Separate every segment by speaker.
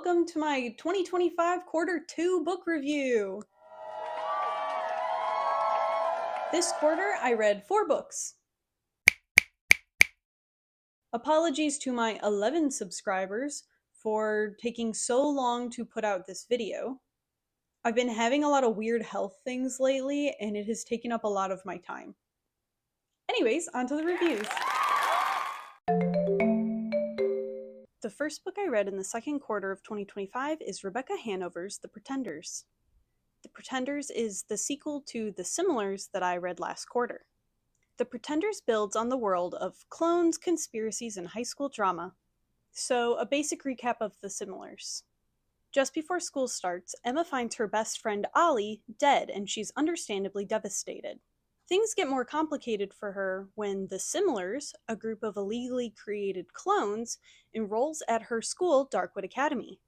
Speaker 1: welcome to my 2025 quarter 2 book review. This quarter I read 4 books. Apologies to my 11 subscribers for taking so long to put out this video. I've been having a lot of weird health things lately and it has taken up a lot of my time. Anyways, on to the reviews. The first book I read in the second quarter of 2025 is Rebecca Hanover's The Pretenders. The Pretenders is the sequel to The Similars that I read last quarter. The Pretenders builds on the world of clones, conspiracies, and high school drama. So, a basic recap of The Similars. Just before school starts, Emma finds her best friend Ollie dead and she's understandably devastated. Things get more complicated for her when the Similars, a group of illegally created clones, enrolls at her school, Darkwood Academy.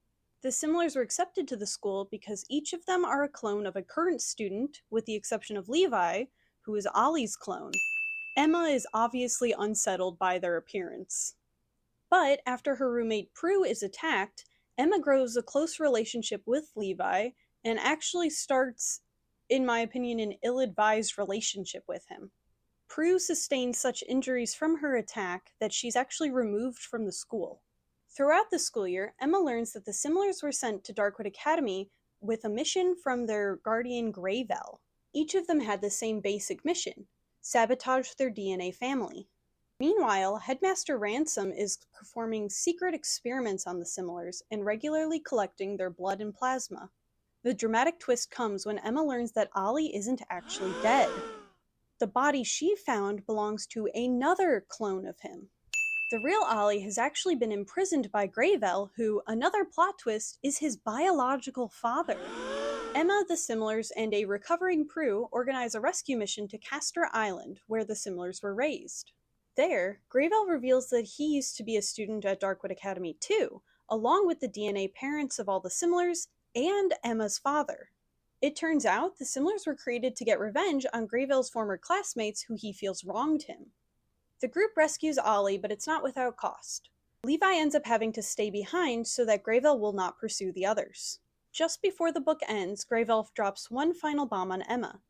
Speaker 1: The Similars were accepted to the school because each of them are a clone of a current student, with the exception of Levi, who is Ollie's clone. Emma is obviously unsettled by their appearance. But after her roommate Prue is attacked, Emma grows a close relationship with Levi and actually starts, in my opinion, an ill-advised relationship with him. Prue sustains such injuries from her attack that she's actually removed from the school. Throughout the school year, Emma learns that the Similars were sent to Darkwood Academy with a mission from their guardian Grayvel. Each of them had the same basic mission: sabotage their DNA family. Meanwhile, Headmaster Ransom is performing secret experiments on the Similars and regularly collecting their blood and plasma. The dramatic twist comes when Emma learns that Ollie isn't actually dead. The body she found belongs to another clone of him. The real Ollie has actually been imprisoned by Grayvel, who, another plot twist, is his biological father. Emma, the Similars, and a recovering Prue organize a rescue mission to Castor Island, where the Similars were raised. There, Grayvel reveals that he used to be a student at Darkwood Academy too, along with the DNA parents of all the Similars and Emma's father. It turns out the Similars were created to get revenge on Grayvel's former classmates who he feels wronged him. The group rescues Ollie, but it's not without cost. Levi ends up having to stay behind so that Grayvel will not pursue the others. Just before the book ends, Grayvel drops one final bomb on Emma.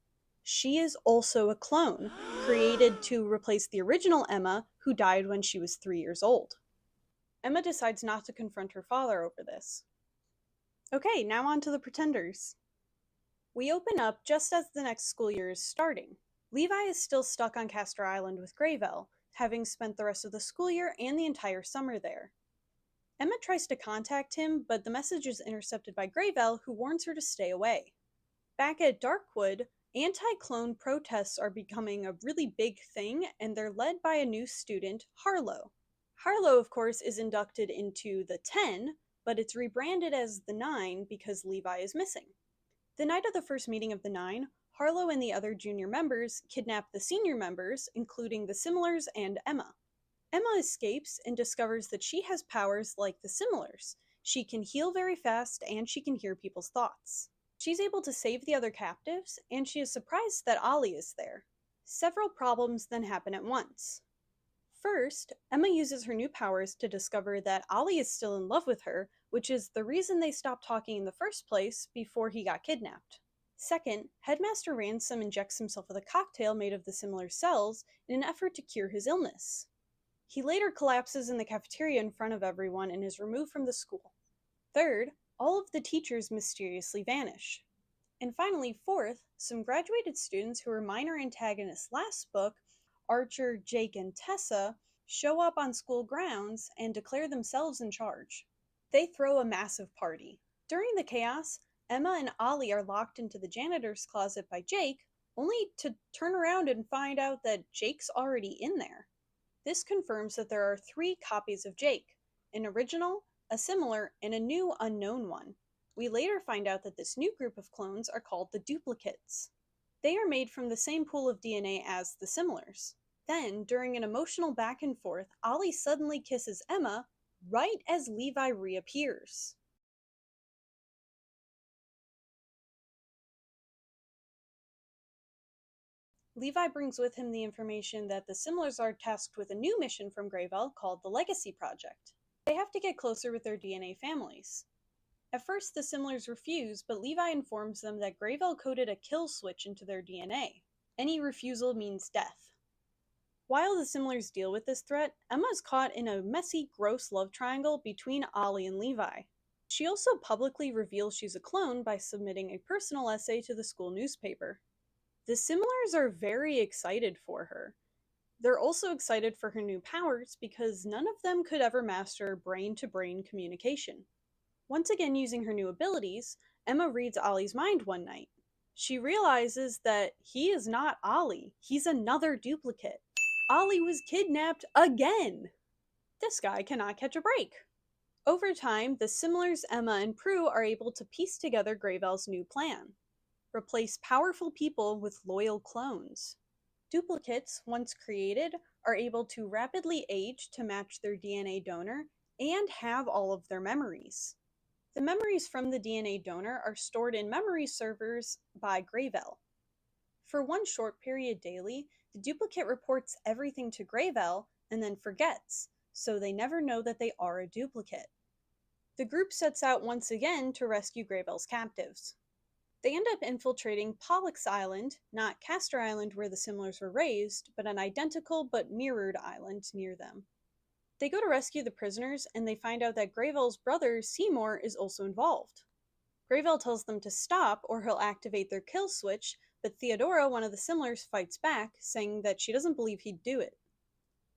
Speaker 1: She is also a clone, created to replace the original Emma, who died when she was 3 years old. Emma decides not to confront her father over this. Okay, now on to the Pretenders. We open up just as the next school year is starting. Levi is still stuck on Castor Island with Grayvel, having spent the rest of the school year and the entire summer there. Emma tries to contact him, but the message is intercepted by Grayvel, who warns her to stay away. Back at Darkwood, anti-clone protests are becoming a really big thing, and they're led by a new student, Harlow. Harlow, of course, is inducted into the 10, but it's rebranded as the 9 because Levi is missing. The night of the first meeting of the 9, Harlow and the other junior members kidnap the senior members, including the Similars and Emma. Emma escapes and discovers that she has powers like the Similars. She can heal very fast and she can hear people's thoughts. She's able to save the other captives, and she is surprised that Ollie is there. Several problems then happen at once. First, Emma uses her new powers to discover that Ollie is still in love with her, which is the reason they stopped talking in the first place before he got kidnapped. Second, Headmaster Ransom injects himself with a cocktail made of the Similar cells in an effort to cure his illness. He later collapses in the cafeteria in front of everyone and is removed from the school. Third, all of the teachers mysteriously vanish. And finally, fourth, some graduated students who were minor antagonists last book, Archer, Jake, and Tessa, show up on school grounds and declare themselves in charge. They throw a massive party. During the chaos, Emma and Ollie are locked into the janitor's closet by Jake, only to turn around and find out that Jake's already in there. This confirms that there are 3 copies of Jake: an original, a similar, and a new unknown one. We later find out that this new group of clones are called the duplicates. They are made from the same pool of DNA as the Similars. Then, during an emotional back and forth, Ollie suddenly kisses Emma right as Levi reappears. Levi brings with him the information that the Similars are tasked with a new mission from Grayvel called the Legacy Project. They have to get closer with their DNA families. At first, the Similars refuse, but Levi informs them that Grayvel coded a kill switch into their DNA. Any refusal means death. While the Similars deal with this threat, Emma is caught in a messy, gross love triangle between Ollie and Levi. She also publicly reveals she's a clone by submitting a personal essay to the school newspaper. The Similars are very excited for her. They're also excited for her new powers because none of them could ever master brain-to-brain communication. Once again using her new abilities, Emma reads Ollie's mind one night. She realizes that he is not Ollie, he's another duplicate. Ollie was kidnapped again! This guy cannot catch a break. Over time, the Similars Emma and Prue are able to piece together Grayvel's new plan. Replace powerful people with loyal clones. Duplicates, once created, are able to rapidly age to match their DNA donor and have all of their memories. The memories from the DNA donor are stored in memory servers by Grayvel. For one short period daily, the duplicate reports everything to Grayvel and then forgets, so they never know that they are a duplicate. The group sets out once again to rescue Grayvel's captives. They end up infiltrating Pollux Island, not Castor Island where the Similars were raised, but an identical but mirrored island near them. They go to rescue the prisoners, and they find out that Grayvel's brother, Seymour, is also involved. Grayvel tells them to stop or he'll activate their kill switch, but Theodora, one of the Similars, fights back, saying that she doesn't believe he'd do it.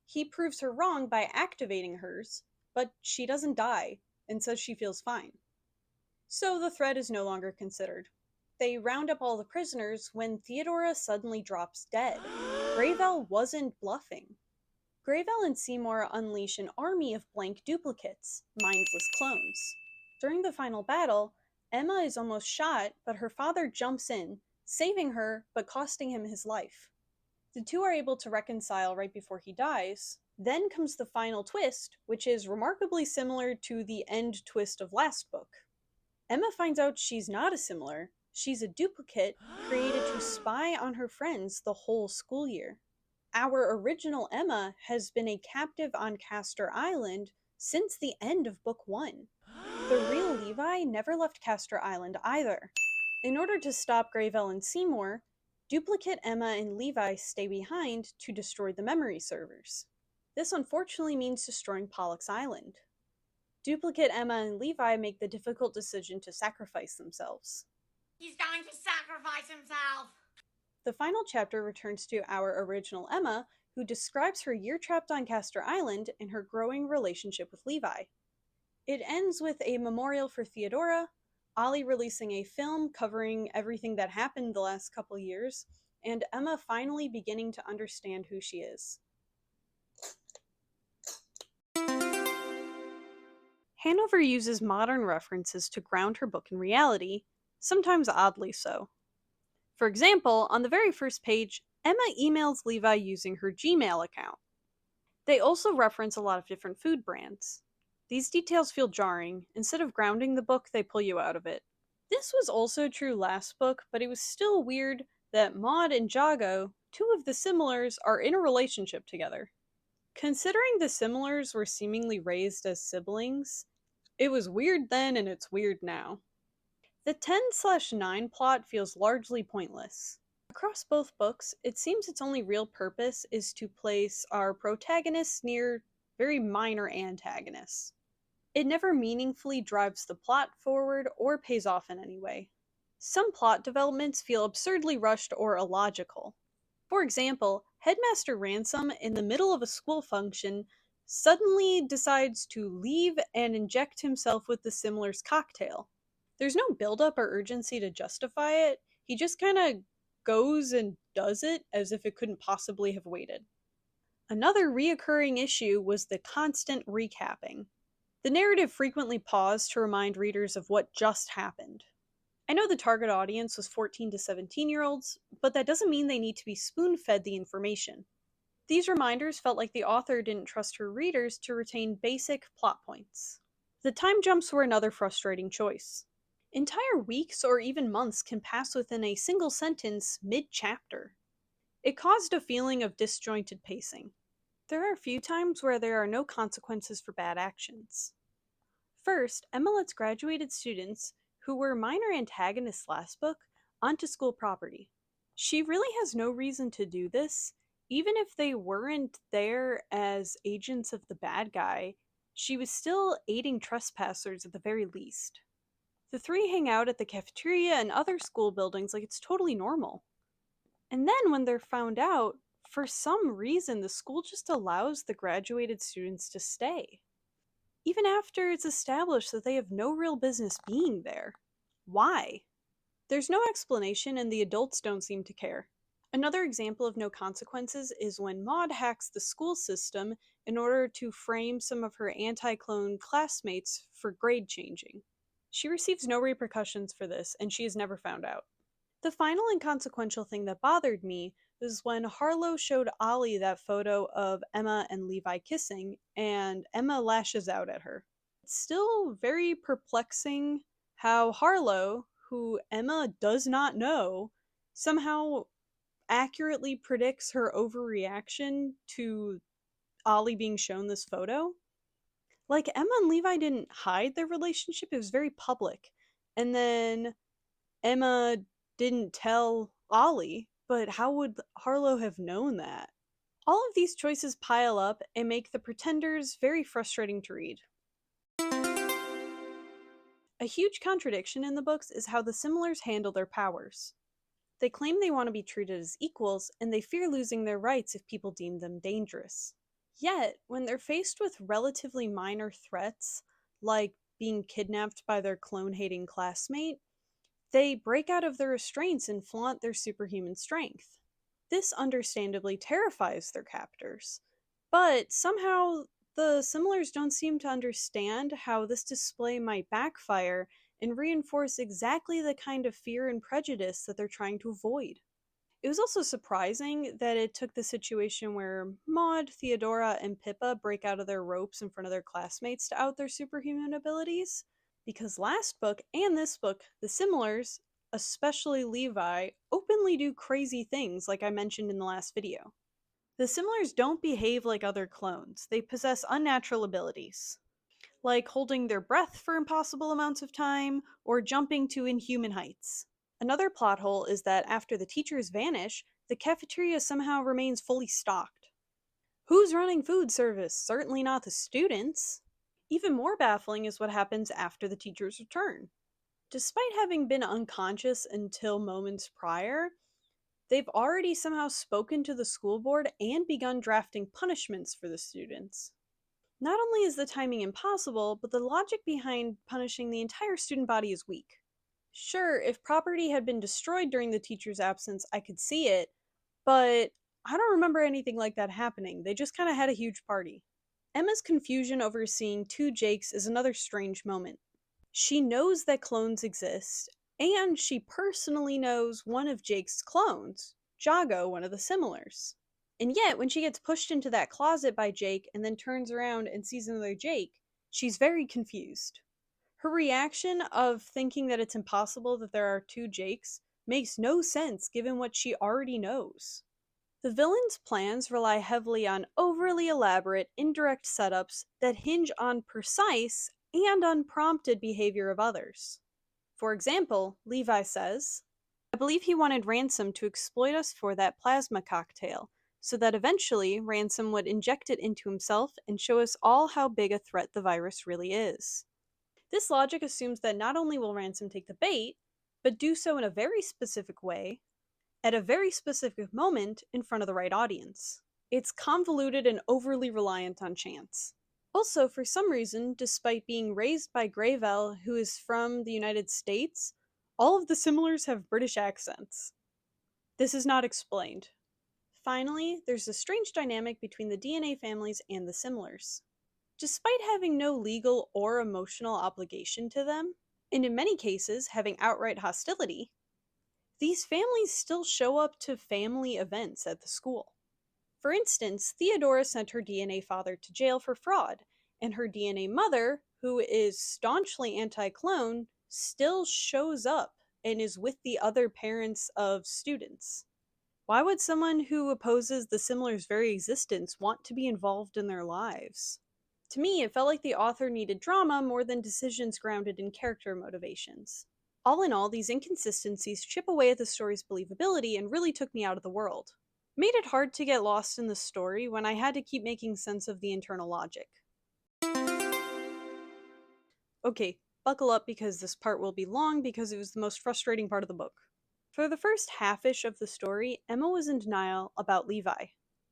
Speaker 1: He proves her wrong by activating hers, but she doesn't die, and says she feels fine. So the threat is no longer considered. They round up all the prisoners when Theodora suddenly drops dead. Grayvel wasn't bluffing. Grayvel and Seymour unleash an army of blank duplicates, mindless clones. During the final battle, Emma is almost shot, but her father jumps in, saving her but costing him his life. The two are able to reconcile right before he dies. Then comes the final twist, which is remarkably similar to the end twist of last book. Emma finds out she's not a Similar. She's a duplicate created to spy on her friends the whole school year. Our original Emma has been a captive on Castor Island since the end of Book 1. The real Levi never left Castor Island either. In order to stop Grayvel and Seymour, duplicate Emma and Levi stay behind to destroy the memory servers. This unfortunately means destroying Pollux Island. Duplicate Emma and Levi make the difficult decision to sacrifice themselves.
Speaker 2: He's going to sacrifice himself!
Speaker 1: The final chapter returns to our original Emma, who describes her year trapped on Castor Island and her growing relationship with Levi. It ends with a memorial for Theodora, Ollie releasing a film covering everything that happened the last couple years, and Emma finally beginning to understand who she is. Hanover uses modern references to ground her book in reality, sometimes oddly so. For example, on the very first page, Emma emails Levi using her Gmail account. They also reference a lot of different food brands. These details feel jarring. Instead of grounding the book, they pull you out of it. This was also true last book, but it was still weird that Maud and Jago, two of the Similars, are in a relationship together. Considering the Similars were seemingly raised as siblings, it was weird then and it's weird now. The 10/9 plot feels largely pointless. Across both books, it seems its only real purpose is to place our protagonists near very minor antagonists. It never meaningfully drives the plot forward or pays off in any way. Some plot developments feel absurdly rushed or illogical. For example, Headmaster Ransom, in the middle of a school function, suddenly decides to leave and inject himself with the Similars cocktail. There's no buildup or urgency to justify it, he just kinda goes and does it as if it couldn't possibly have waited. Another reoccurring issue was the constant recapping. The narrative frequently paused to remind readers of what just happened. I know the target audience was 14 to 17-year-olds, but that doesn't mean they need to be spoon-fed the information. These reminders felt like the author didn't trust her readers to retain basic plot points. The time jumps were another frustrating choice. Entire weeks or even months can pass within a single sentence mid-chapter. It caused a feeling of disjointed pacing. There are a few times where there are no consequences for bad actions. First, Emma lets graduated students, who were minor antagonists last book, onto school property. She really has no reason to do this. Even if they weren't there as agents of the bad guy, she was still aiding trespassers at the very least. The three hang out at the cafeteria and other school buildings like it's totally normal. And then when they're found out, for some reason the school just allows the graduated students to stay, even after it's established that they have no real business being there. Why? There's no explanation, and the adults don't seem to care. Another example of no consequences is when Maud hacks the school system in order to frame some of her anti clone classmates for grade changing. She receives no repercussions for this, and she is never found out. The final inconsequential thing that bothered me was when Harlow showed Ollie that photo of Emma and Levi kissing, and Emma lashes out at her. It's still very perplexing how Harlow, who Emma does not know, somehow accurately predicts her overreaction to Ollie being shown this photo. Like, Emma and Levi didn't hide their relationship, it was very public. And then Emma didn't tell Ollie, but how would Harlow have known that? All of these choices pile up and make The Pretenders very frustrating to read. A huge contradiction in the books is how the Similars handle their powers. They claim they want to be treated as equals, and they fear losing their rights if people deem them dangerous. Yet, when they're faced with relatively minor threats, like being kidnapped by their clone-hating classmate, they break out of their restraints and flaunt their superhuman strength. This understandably terrifies their captors, but somehow the Similars don't seem to understand how this display might backfire and reinforce exactly the kind of fear and prejudice that they're trying to avoid. It was also surprising that it took the situation where Maud, Theodora, and Pippa break out of their ropes in front of their classmates to out their superhuman abilities, because last book and this book, the Similars, especially Levi, openly do crazy things like I mentioned in the last video. The Similars don't behave like other clones, they possess unnatural abilities, like holding their breath for impossible amounts of time or jumping to inhuman heights. Another plot hole is that after the teachers vanish, the cafeteria somehow remains fully stocked. Who's running food service? Certainly not the students. Even more baffling is what happens after the teachers return. Despite having been unconscious until moments prior, they've already somehow spoken to the school board and begun drafting punishments for the students. Not only is the timing impossible, but the logic behind punishing the entire student body is weak. Sure, if property had been destroyed during the teacher's absence, I could see it, but I don't remember anything like that happening. They just kind of had a huge party. Emma's confusion over seeing two Jakes is another strange moment. She knows that clones exist, and she personally knows one of Jake's clones, Jago, one of the Similars. And yet, when she gets pushed into that closet by Jake and then turns around and sees another Jake, she's very confused. Her reaction of thinking that it's impossible that there are two Jakes makes no sense given what she already knows. The villain's plans rely heavily on overly elaborate, indirect setups that hinge on precise and unprompted behavior of others. For example, Levi says, I believe he wanted Ransom to exploit us for that plasma cocktail, so that eventually Ransom would inject it into himself and show us all how big a threat the virus really is. This logic assumes that not only will Ransom take the bait, but do so in a very specific way, at a very specific moment, in front of the right audience. It's convoluted and overly reliant on chance. Also, for some reason, despite being raised by Grayvel, who is from the United States, all of the Similars have British accents. This is not explained. Finally, there's a strange dynamic between the DNA families and the Similars. Despite having no legal or emotional obligation to them, and in many cases having outright hostility, these families still show up to family events at the school. For instance, Theodora sent her DNA father to jail for fraud, and her DNA mother, who is staunchly anti-clone, still shows up and is with the other parents of students. Why would someone who opposes the Similars' very existence want to be involved in their lives? To me, it felt like the author needed drama more than decisions grounded in character motivations. All in all, these inconsistencies chip away at the story's believability and really took me out of the world. Made it hard to get lost in the story when I had to keep making sense of the internal logic. Okay, buckle up because this part will be long because it was the most frustrating part of the book. For the first half-ish of the story, Emma was in denial about Levi.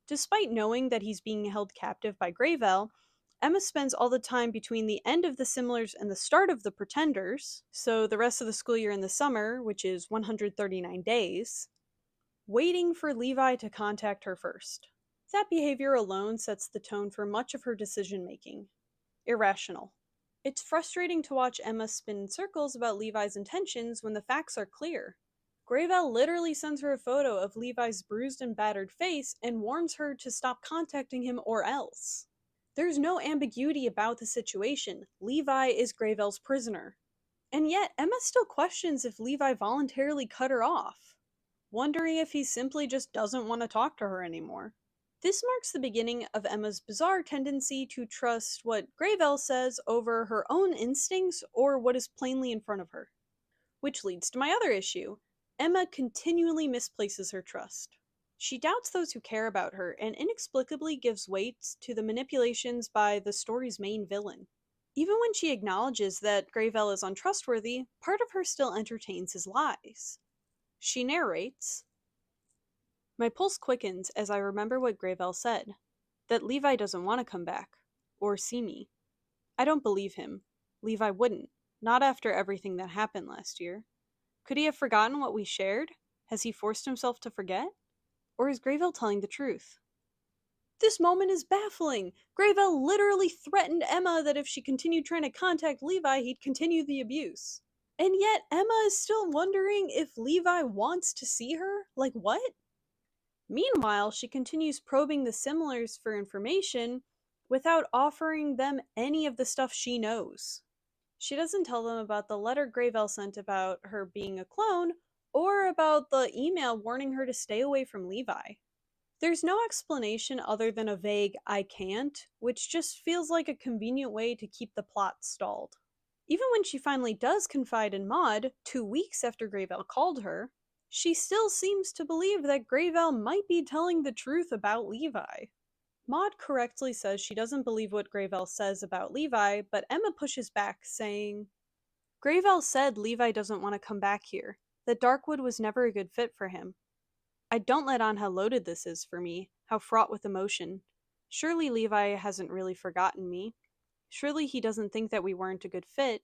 Speaker 1: Despite knowing that he's being held captive by Greyville, Emma spends all the time between the end of the Similars and the start of the Pretenders, so the rest of the school year in the summer, which is 139 days, waiting for Levi to contact her first. That behavior alone sets the tone for much of her decision making. Irrational. It's frustrating to watch Emma spin in circles about Levi's intentions when the facts are clear. Greyville literally sends her a photo of Levi's bruised and battered face and warns her to stop contacting him or else. There's no ambiguity about the situation. Levi is Greyville's prisoner. And yet, Emma still questions if Levi voluntarily cut her off, wondering if he simply just doesn't want to talk to her anymore. This marks the beginning of Emma's bizarre tendency to trust what Greyville says over her own instincts or what is plainly in front of her. Which leads to my other issue. Emma continually misplaces her trust. She doubts those who care about her and inexplicably gives weight to the manipulations by the story's main villain. Even when she acknowledges that Greyville is untrustworthy, part of her still entertains his lies. She narrates, "My pulse quickens as I remember what Greyville said, that Levi doesn't want to come back, or see me. I don't believe him. Levi wouldn't, not after everything that happened last year. Could he have forgotten what we shared? Has he forced himself to forget? Or is Greyville telling the truth?" This moment is baffling. Greyville literally threatened Emma that if she continued trying to contact Levi, he'd continue the abuse. And yet, Emma is still wondering if Levi wants to see her? Like, what? Meanwhile, she continues probing the Similars for information without offering them any of the stuff she knows. She doesn't tell them about the letter Greyville sent about her being a clone, or about the email warning her to stay away from Levi. There's no explanation other than a vague "I can't," which just feels like a convenient way to keep the plot stalled. Even when she finally does confide in Maud, 2 weeks after Greyville called her, she still seems to believe that Greyville might be telling the truth about Levi. Maud correctly says she doesn't believe what Greyville says about Levi, but Emma pushes back, saying, "Greyville said Levi doesn't want to come back here, that Darkwood was never a good fit for him. I don't let on how loaded this is for me, how fraught with emotion. Surely Levi hasn't really forgotten me. Surely he doesn't think that we weren't a good fit.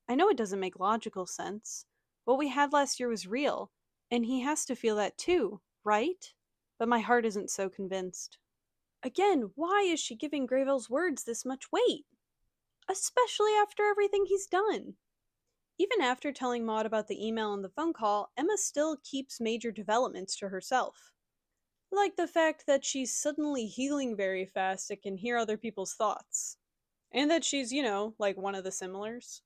Speaker 1: I know it doesn't make logical sense. What we had last year was real, and he has to feel that too, right? But my heart isn't so convinced." Again, why is she giving Greyville's words this much weight? Especially after everything he's done. Even after telling Maud about the email and the phone call, Emma still keeps major developments to herself. Like the fact that she's suddenly healing very fast and can hear other people's thoughts. And that she's, like one of the Similars.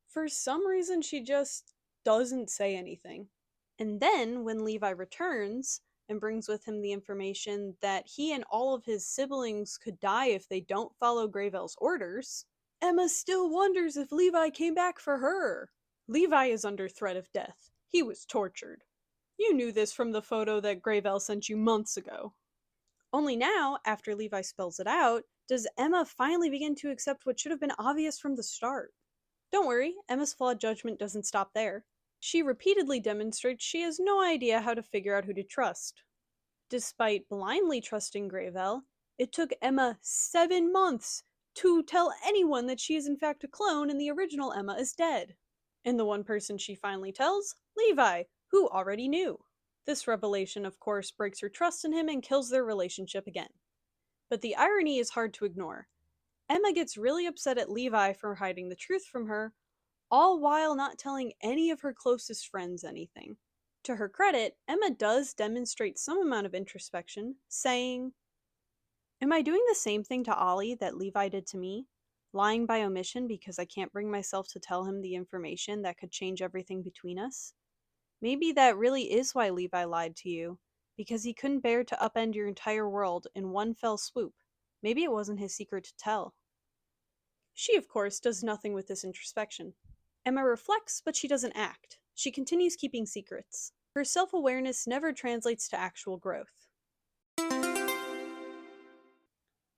Speaker 1: For some reason, she just doesn't say anything. And then, when Levi returns and brings with him the information that he and all of his siblings could die if they don't follow Greyville's orders, Emma still wonders if Levi came back for her. Levi is under threat of death. He was tortured. You knew this from the photo that Greyville sent you months ago. Only now, after Levi spells it out, does Emma finally begin to accept what should have been obvious from the start. Don't worry, Emma's flawed judgment doesn't stop there. She repeatedly demonstrates she has no idea how to figure out who to trust. Despite blindly trusting Greyville, it took Emma 7 months to tell anyone that she is in fact a clone and the original Emma is dead. And the one person she finally tells? Levi, who already knew. This revelation, of course, breaks her trust in him and kills their relationship again. But the irony is hard to ignore. Emma gets really upset at Levi for hiding the truth from her, all while not telling any of her closest friends anything. To her credit, Emma does demonstrate some amount of introspection, saying, "Am I doing the same thing to Ollie that Levi did to me? Lying by omission because I can't bring myself to tell him the information that could change everything between us? Maybe that really is why Levi lied to you, because he couldn't bear to upend your entire world in one fell swoop. Maybe it wasn't his secret to tell." She, of course, does nothing with this introspection. Emma reflects, but she doesn't act. She continues keeping secrets. Her self-awareness never translates to actual growth.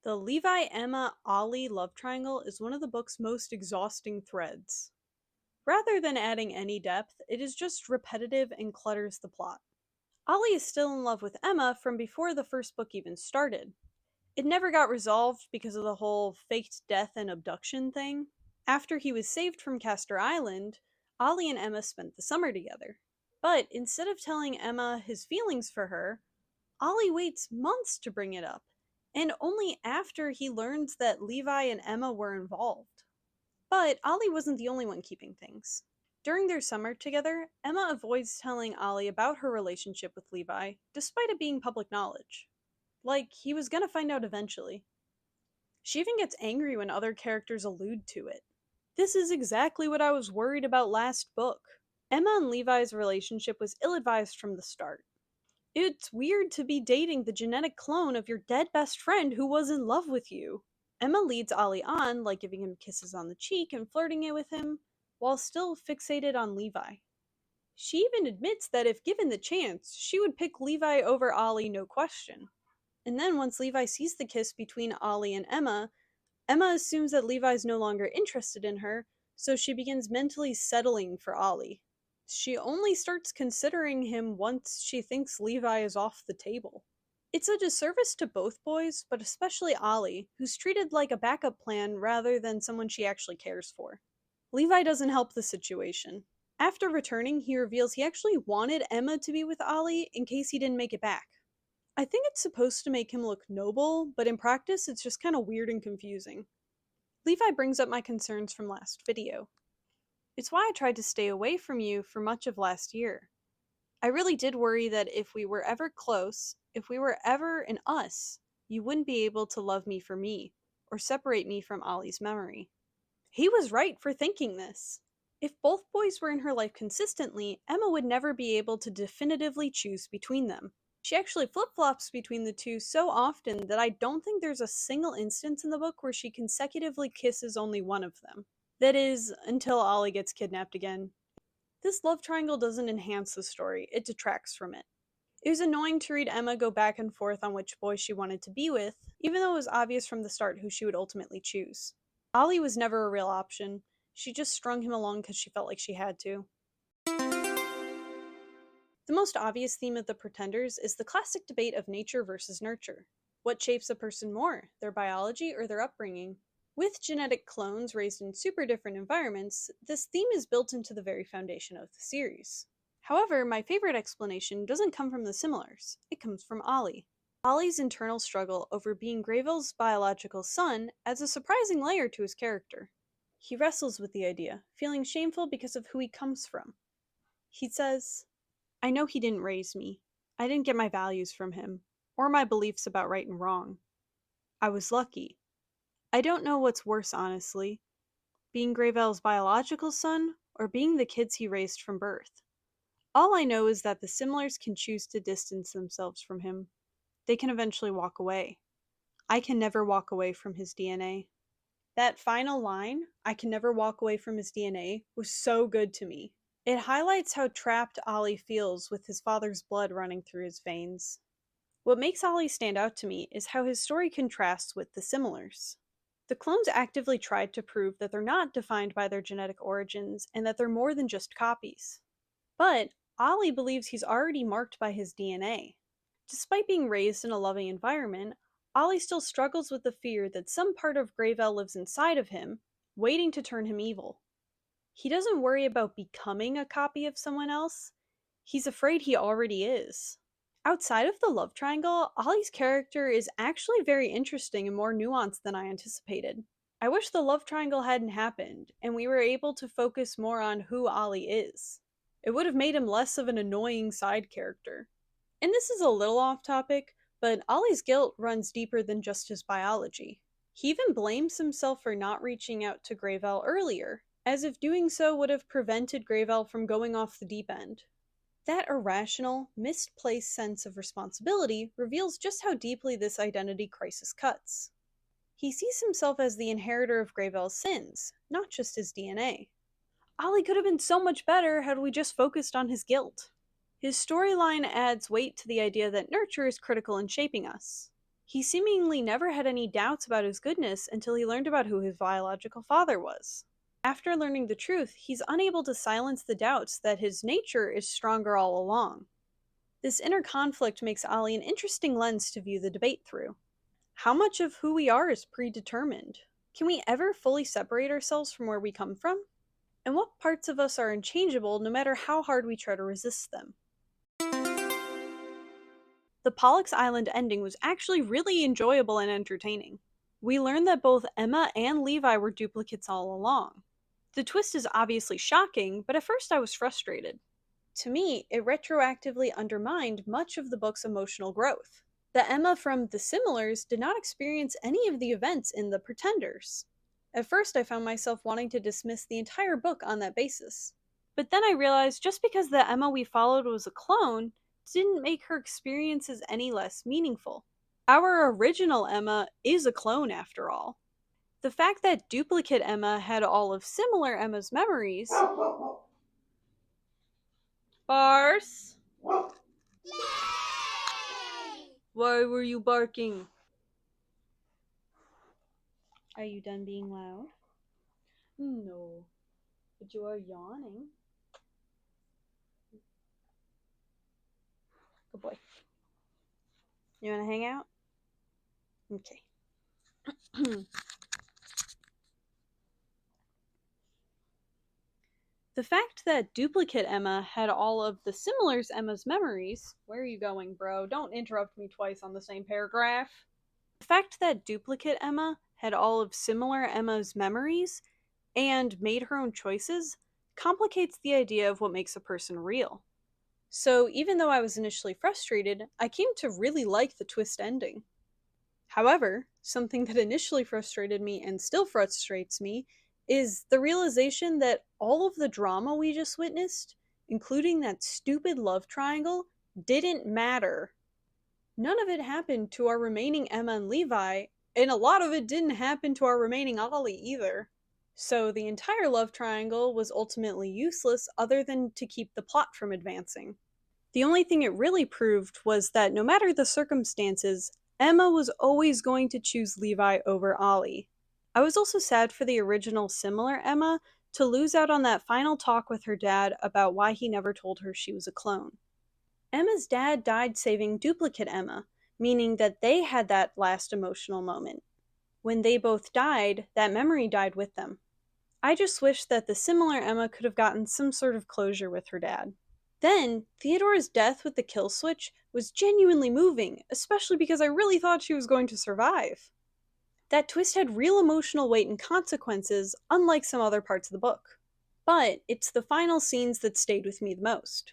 Speaker 1: The Levi-Emma-Ollie love triangle is one of the book's most exhausting threads. Rather than adding any depth, it is just repetitive and clutters the plot. Ollie is still in love with Emma from before the first book even started. It never got resolved because of the whole faked death and abduction thing. After he was saved from Castor Island, Ollie and Emma spent the summer together. But instead of telling Emma his feelings for her, Ollie waits months to bring it up, and only after he learns that Levi and Emma were involved. But Ollie wasn't the only one keeping things. During their summer together, Emma avoids telling Ollie about her relationship with Levi, despite it being public knowledge. Like, he was gonna find out eventually. She even gets angry when other characters allude to it. This is exactly what I was worried about last book. Emma and Levi's relationship was ill-advised from the start. It's weird to be dating the genetic clone of your dead best friend who was in love with you. Emma leads Ollie on, like giving him kisses on the cheek and flirting it with him, while still fixated on Levi. She even admits that if given the chance, she would pick Levi over Ollie no question. And then once Levi sees the kiss between Ollie and Emma, Emma assumes that Levi's no longer interested in her, so she begins mentally settling for Ollie. She only starts considering him once she thinks Levi is off the table. It's a disservice to both boys, but especially Ollie, who's treated like a backup plan rather than someone she actually cares for. Levi doesn't help the situation. After returning, he reveals he actually wanted Emma to be with Ollie in case he didn't make it back. I think it's supposed to make him look noble, but in practice it's just kinda weird and confusing. Levi brings up my concerns from last video. It's why I tried to stay away from you for much of last year. I really did worry that if we were ever close, if we were ever an us, you wouldn't be able to love me for me, or separate me from Ollie's memory. He was right for thinking this. If both boys were in her life consistently, Emma would never be able to definitively choose between them. She actually flip-flops between the two so often that I don't think there's a single instance in the book where she consecutively kisses only one of them. That is, until Ollie gets kidnapped again. This love triangle doesn't enhance the story, it detracts from it. It was annoying to read Emma go back and forth on which boy she wanted to be with, even though it was obvious from the start who she would ultimately choose. Ollie was never a real option. She just strung him along because she felt like she had to. The most obvious theme of The Pretenders is the classic debate of nature versus nurture. What shapes a person more, their biology or their upbringing? With genetic clones raised in super different environments, this theme is built into the very foundation of the series. However, my favorite explanation doesn't come from the similars, it comes from Ollie. Ollie's internal struggle over being Greyville's biological son adds a surprising layer to his character. He wrestles with the idea, feeling shameful because of who he comes from. He says, I know he didn't raise me. I didn't get my values from him, or my beliefs about right and wrong. I was lucky. I don't know what's worse, honestly, being Greyville's biological son, or being the kids he raised from birth. All I know is that the similars can choose to distance themselves from him. They can eventually walk away. I can never walk away from his DNA. That final line, I can never walk away from his DNA, was so good to me. It highlights how trapped Ollie feels with his father's blood running through his veins. What makes Ollie stand out to me is how his story contrasts with the similars. The clones actively tried to prove that they're not defined by their genetic origins and that they're more than just copies. But Ollie believes he's already marked by his DNA. Despite being raised in a loving environment, Ollie still struggles with the fear that some part of Greyville lives inside of him, waiting to turn him evil. He doesn't worry about becoming a copy of someone else. He's afraid he already is. Outside of the love triangle, Ollie's character is actually very interesting and more nuanced than I anticipated. I wish the love triangle hadn't happened, and we were able to focus more on who Ollie is. It would have made him less of an annoying side character. And this is a little off topic, but Ollie's guilt runs deeper than just his biology. He even blames himself for not reaching out to Greyville earlier, as if doing so would have prevented Greyville from going off the deep end. That irrational, misplaced sense of responsibility reveals just how deeply this identity crisis cuts. He sees himself as the inheritor of Greyville's sins, not just his DNA. Ollie could have been so much better had we just focused on his guilt. His storyline adds weight to the idea that nurture is critical in shaping us. He seemingly never had any doubts about his goodness until he learned about who his biological father was. After learning the truth, he's unable to silence the doubts that his nature is stronger all along. This inner conflict makes Ollie an interesting lens to view the debate through. How much of who we are is predetermined? Can we ever fully separate ourselves from where we come from? And what parts of us are unchangeable no matter how hard we try to resist them? The Pollux Island ending was actually really enjoyable and entertaining. We learned that both Emma and Levi were duplicates all along. The twist is obviously shocking, but at first I was frustrated. To me, it retroactively undermined much of the book's emotional growth. The Emma from The Similars did not experience any of the events in The Pretenders. At first, I found myself wanting to dismiss the entire book on that basis. But then I realized just because the Emma we followed was a clone didn't make her experiences any less meaningful. Our original Emma is a clone, after all. The fact that duplicate Emma had all of similar Emma's memories. Bars!
Speaker 2: Yay!
Speaker 1: Why were you barking? Are you done being loud? No, but you are yawning. Good boy. You want to hang out? Okay. The fact that duplicate Emma had all of the Similars Emma's memories. Where are you going, bro? Don't interrupt me twice on the same paragraph. The fact that duplicate Emma had all of similar Emma's memories and made her own choices complicates the idea of what makes a person real. So even though I was initially frustrated, I came to really like the twist ending. However, something that initially frustrated me and still frustrates me is the realization that all of the drama we just witnessed, including that stupid love triangle, didn't matter. None of it happened to our remaining Emma and Levi, and a lot of it didn't happen to our remaining Ollie either. So the entire love triangle was ultimately useless other than to keep the plot from advancing. The only thing it really proved was that no matter the circumstances, Emma was always going to choose Levi over Ollie. I was also sad for the original similar Emma to lose out on that final talk with her dad about why he never told her she was a clone. Emma's dad died saving duplicate Emma, meaning that they had that last emotional moment. When they both died, that memory died with them. I just wish that the similar Emma could have gotten some sort of closure with her dad. Then, Theodora's death with the kill switch was genuinely moving, especially because I really thought she was going to survive. That twist had real emotional weight and consequences, unlike some other parts of the book. But it's the final scenes that stayed with me the most.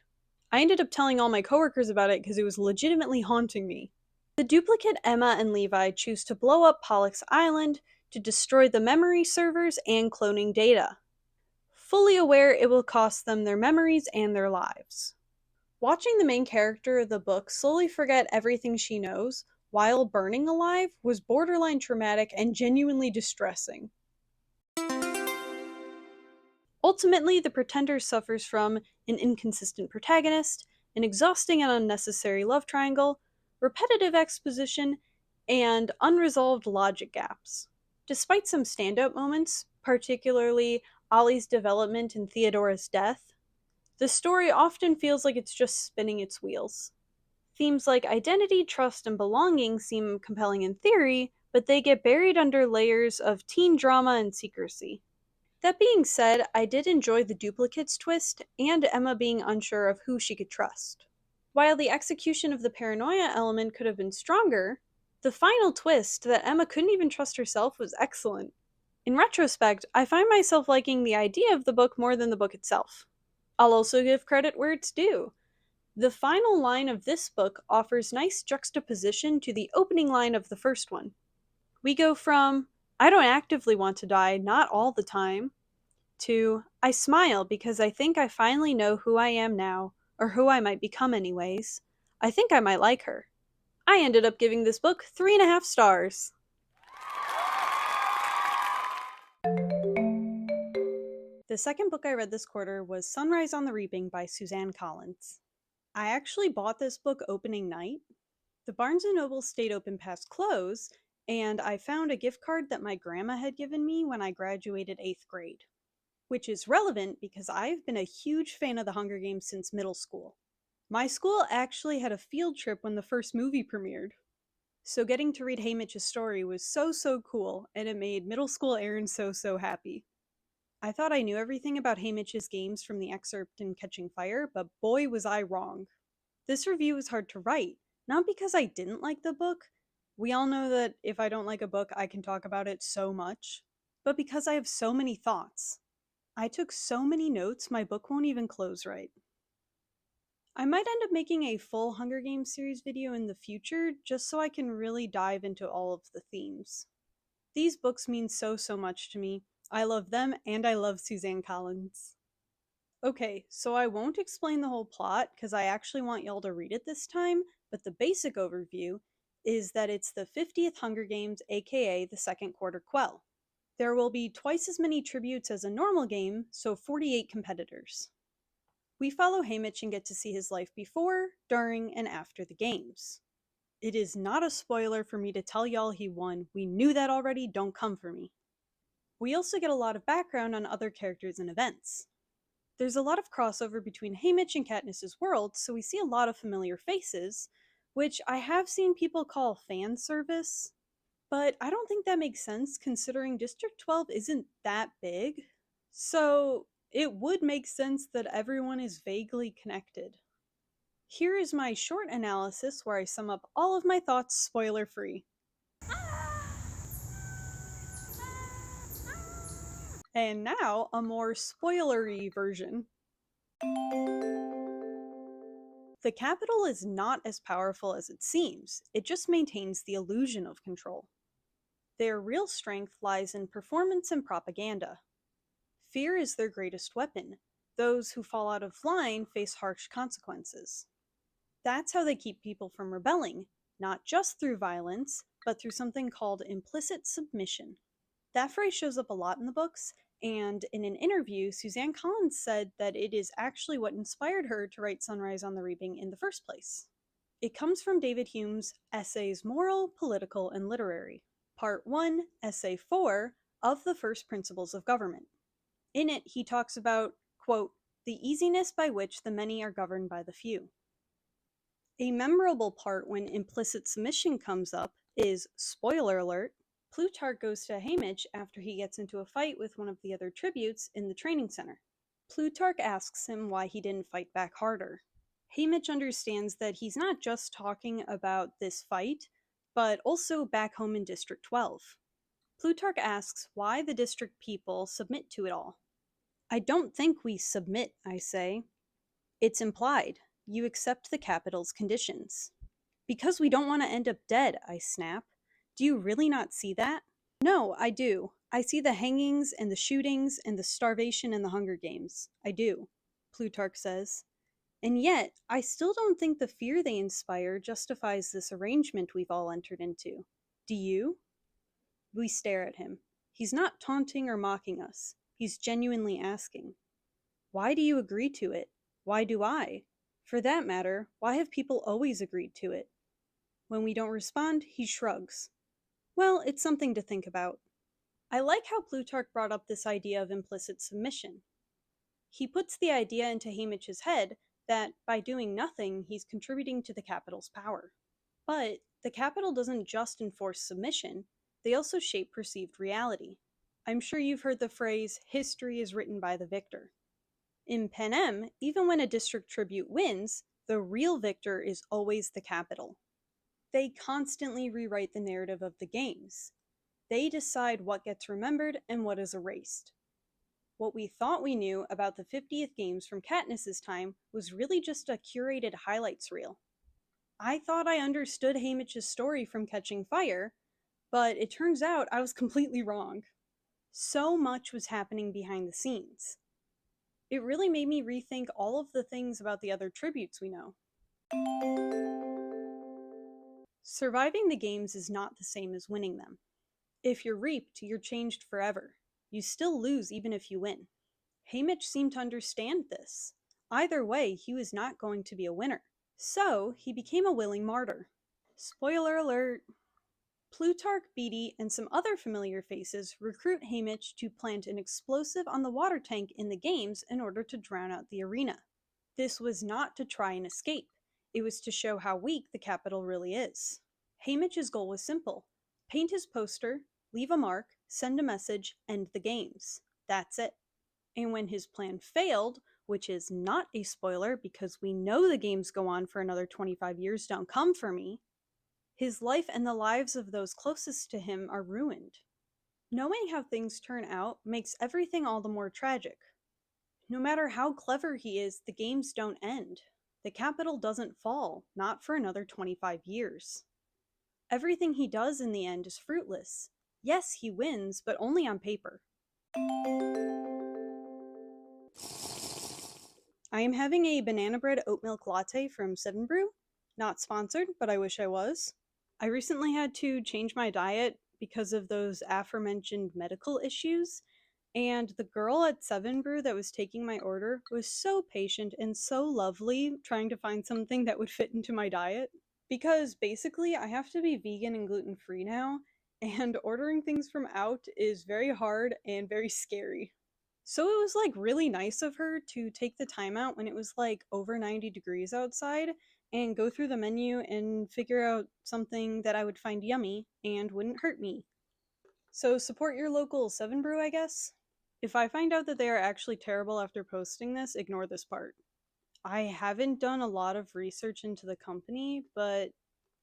Speaker 1: I ended up telling all my coworkers about it because it was legitimately haunting me. The duplicate Emma and Levi choose to blow up Pollux Island to destroy the memory servers and cloning data, fully aware it will cost them their memories and their lives. Watching the main character of the book slowly forget everything she knows while burning alive was borderline traumatic and genuinely distressing. Ultimately, The Pretender suffers from an inconsistent protagonist, an exhausting and unnecessary love triangle, repetitive exposition, and unresolved logic gaps. Despite some standout moments, particularly Ollie's development and Theodora's death, the story often feels like it's just spinning its wheels. Themes like identity, trust, and belonging seem compelling in theory, but they get buried under layers of teen drama and secrecy. That being said, I did enjoy the duplicates twist and Emma being unsure of who she could trust. While the execution of the paranoia element could have been stronger, the final twist that Emma couldn't even trust herself was excellent. In retrospect, I find myself liking the idea of the book more than the book itself. I'll also give credit where it's due. The final line of this book offers nice juxtaposition to the opening line of the first one. We go from, I don't actively want to die, not all the time, to, I smile because I think I finally know who I am now, or who I might become anyways. I think I might like her. I ended up giving this book 3.5 stars. The second book I read this quarter was Sunrise on the Reaping by Suzanne Collins. I actually bought this book opening night. The Barnes & Noble stayed open past close, and I found a gift card that my grandma had given me when I graduated 8th grade. Which is relevant because I've been a huge fan of the Hunger Games since middle school. My school actually had a field trip when the first movie premiered. So getting to read Haymitch's story was so cool, and it made middle school Erin so happy. I thought I knew everything about Haymitch's games from the excerpt in Catching Fire, but boy was I wrong. This review was hard to write, not because I didn't like the book. We all know that if I don't like a book, I can talk about it so much. But because I have so many thoughts. I took so many notes, my book won't even close right. I might end up making a full Hunger Games series video in the future, just so I can really dive into all of the themes. These books mean so much to me. I love them, and I love Suzanne Collins. Okay, so I won't explain the whole plot, because I actually want y'all to read it this time, but the basic overview is that it's the 50th Hunger Games, aka the second quarter quell. There will be twice as many tributes as a normal game, so 48 competitors. We follow Haymitch and get to see his life before, during, and after the games. It is not a spoiler for me to tell y'all he won. We knew that already, don't come for me. We also get a lot of background on other characters and events. There's a lot of crossover between Haymitch and Katniss's world, so we see a lot of familiar faces, which I have seen people call fan service, but I don't think that makes sense considering District 12 isn't that big. So it would make sense that everyone is vaguely connected. Here is my short analysis where I sum up all of my thoughts spoiler free. And now, a more spoilery version. The Capitol is not as powerful as it seems, it just maintains the illusion of control. Their real strength lies in performance and propaganda. Fear is their greatest weapon. Those who fall out of line face harsh consequences. That's how they keep people from rebelling, not just through violence, but through something called implicit submission. That phrase shows up a lot in the books, and in an interview, Suzanne Collins said that it is actually what inspired her to write Sunrise on the Reaping in the first place. It comes from David Hume's Essays Moral, Political, and Literary, Part 1, Essay 4 of the First Principles of Government. In it, he talks about, quote, the easiness by which the many are governed by the few. A memorable part when implicit submission comes up is, spoiler alert, Plutarch goes to Haymitch after he gets into a fight with one of the other tributes in the training center. Plutarch asks him why he didn't fight back harder. Haymitch understands that he's not just talking about this fight, but also back home in District 12. Plutarch asks why the district people submit to it all. I don't think we submit, I say. It's implied. You accept the Capitol's conditions. Because we don't want to end up dead, I snap. Do you really not see that? No, I do. I see the hangings and the shootings and the starvation and the Hunger Games. I do, Plutarch says. And yet, I still don't think the fear they inspire justifies this arrangement we've all entered into. Do you? We stare at him. He's not taunting or mocking us. He's genuinely asking. Why do you agree to it? Why do I? For that matter, why have people always agreed to it? When we don't respond, he shrugs. Well, it's something to think about. I like how Plutarch brought up this idea of implicit submission. He puts the idea into Haymitch's head that by doing nothing, he's contributing to the Capitol's power. But the Capitol doesn't just enforce submission, they also shape perceived reality. I'm sure you've heard the phrase, history is written by the victor. In Panem, even when a district tribute wins, the real victor is always the Capitol. They constantly rewrite the narrative of the games. They decide what gets remembered and what is erased. What we thought we knew about the 50th games from Katniss's time was really just a curated highlights reel. I thought I understood Haymitch's story from Catching Fire, but it turns out I was completely wrong. So much was happening behind the scenes. It really made me rethink all of the things about the other tributes we know. Surviving the games is not the same as winning them. If you're reaped, you're changed forever. You still lose even if you win. Haymitch seemed to understand this. Either way, he was not going to be a winner. So, he became a willing martyr. Spoiler alert! Plutarch, Beatty, and some other familiar faces recruit Haymitch to plant an explosive on the water tank in the games in order to drown out the arena. This was not to try and escape. It was to show how weak the Capitol really is. Haymitch's goal was simple. Paint his poster, leave a mark, send a message, end the games. That's it. And when his plan failed, which is not a spoiler because we know the games go on for another 25 years, don't come for me, his life and the lives of those closest to him are ruined. Knowing how things turn out makes everything all the more tragic. No matter how clever he is, the games don't end. The Capitol doesn't fall, not for another 25 years. Everything he does in the end is fruitless. Yes, he wins, but only on paper. I am having a banana bread oat milk latte from 7 Brew. Not sponsored, but I wish I was. I recently had to change my diet because of those aforementioned medical issues, and the girl at 7 Brew that was taking my order was so patient and so lovely trying to find something that would fit into my diet. Because basically, I have to be vegan and gluten free now, and ordering things from out is very hard and very scary. So it was like really nice of her to take the time out when it was like over 90 degrees outside and go through the menu and figure out something that I would find yummy and wouldn't hurt me. So support your local 7 Brew, I guess. If I find out that they are actually terrible after posting this, ignore this part. I haven't done a lot of research into the company, but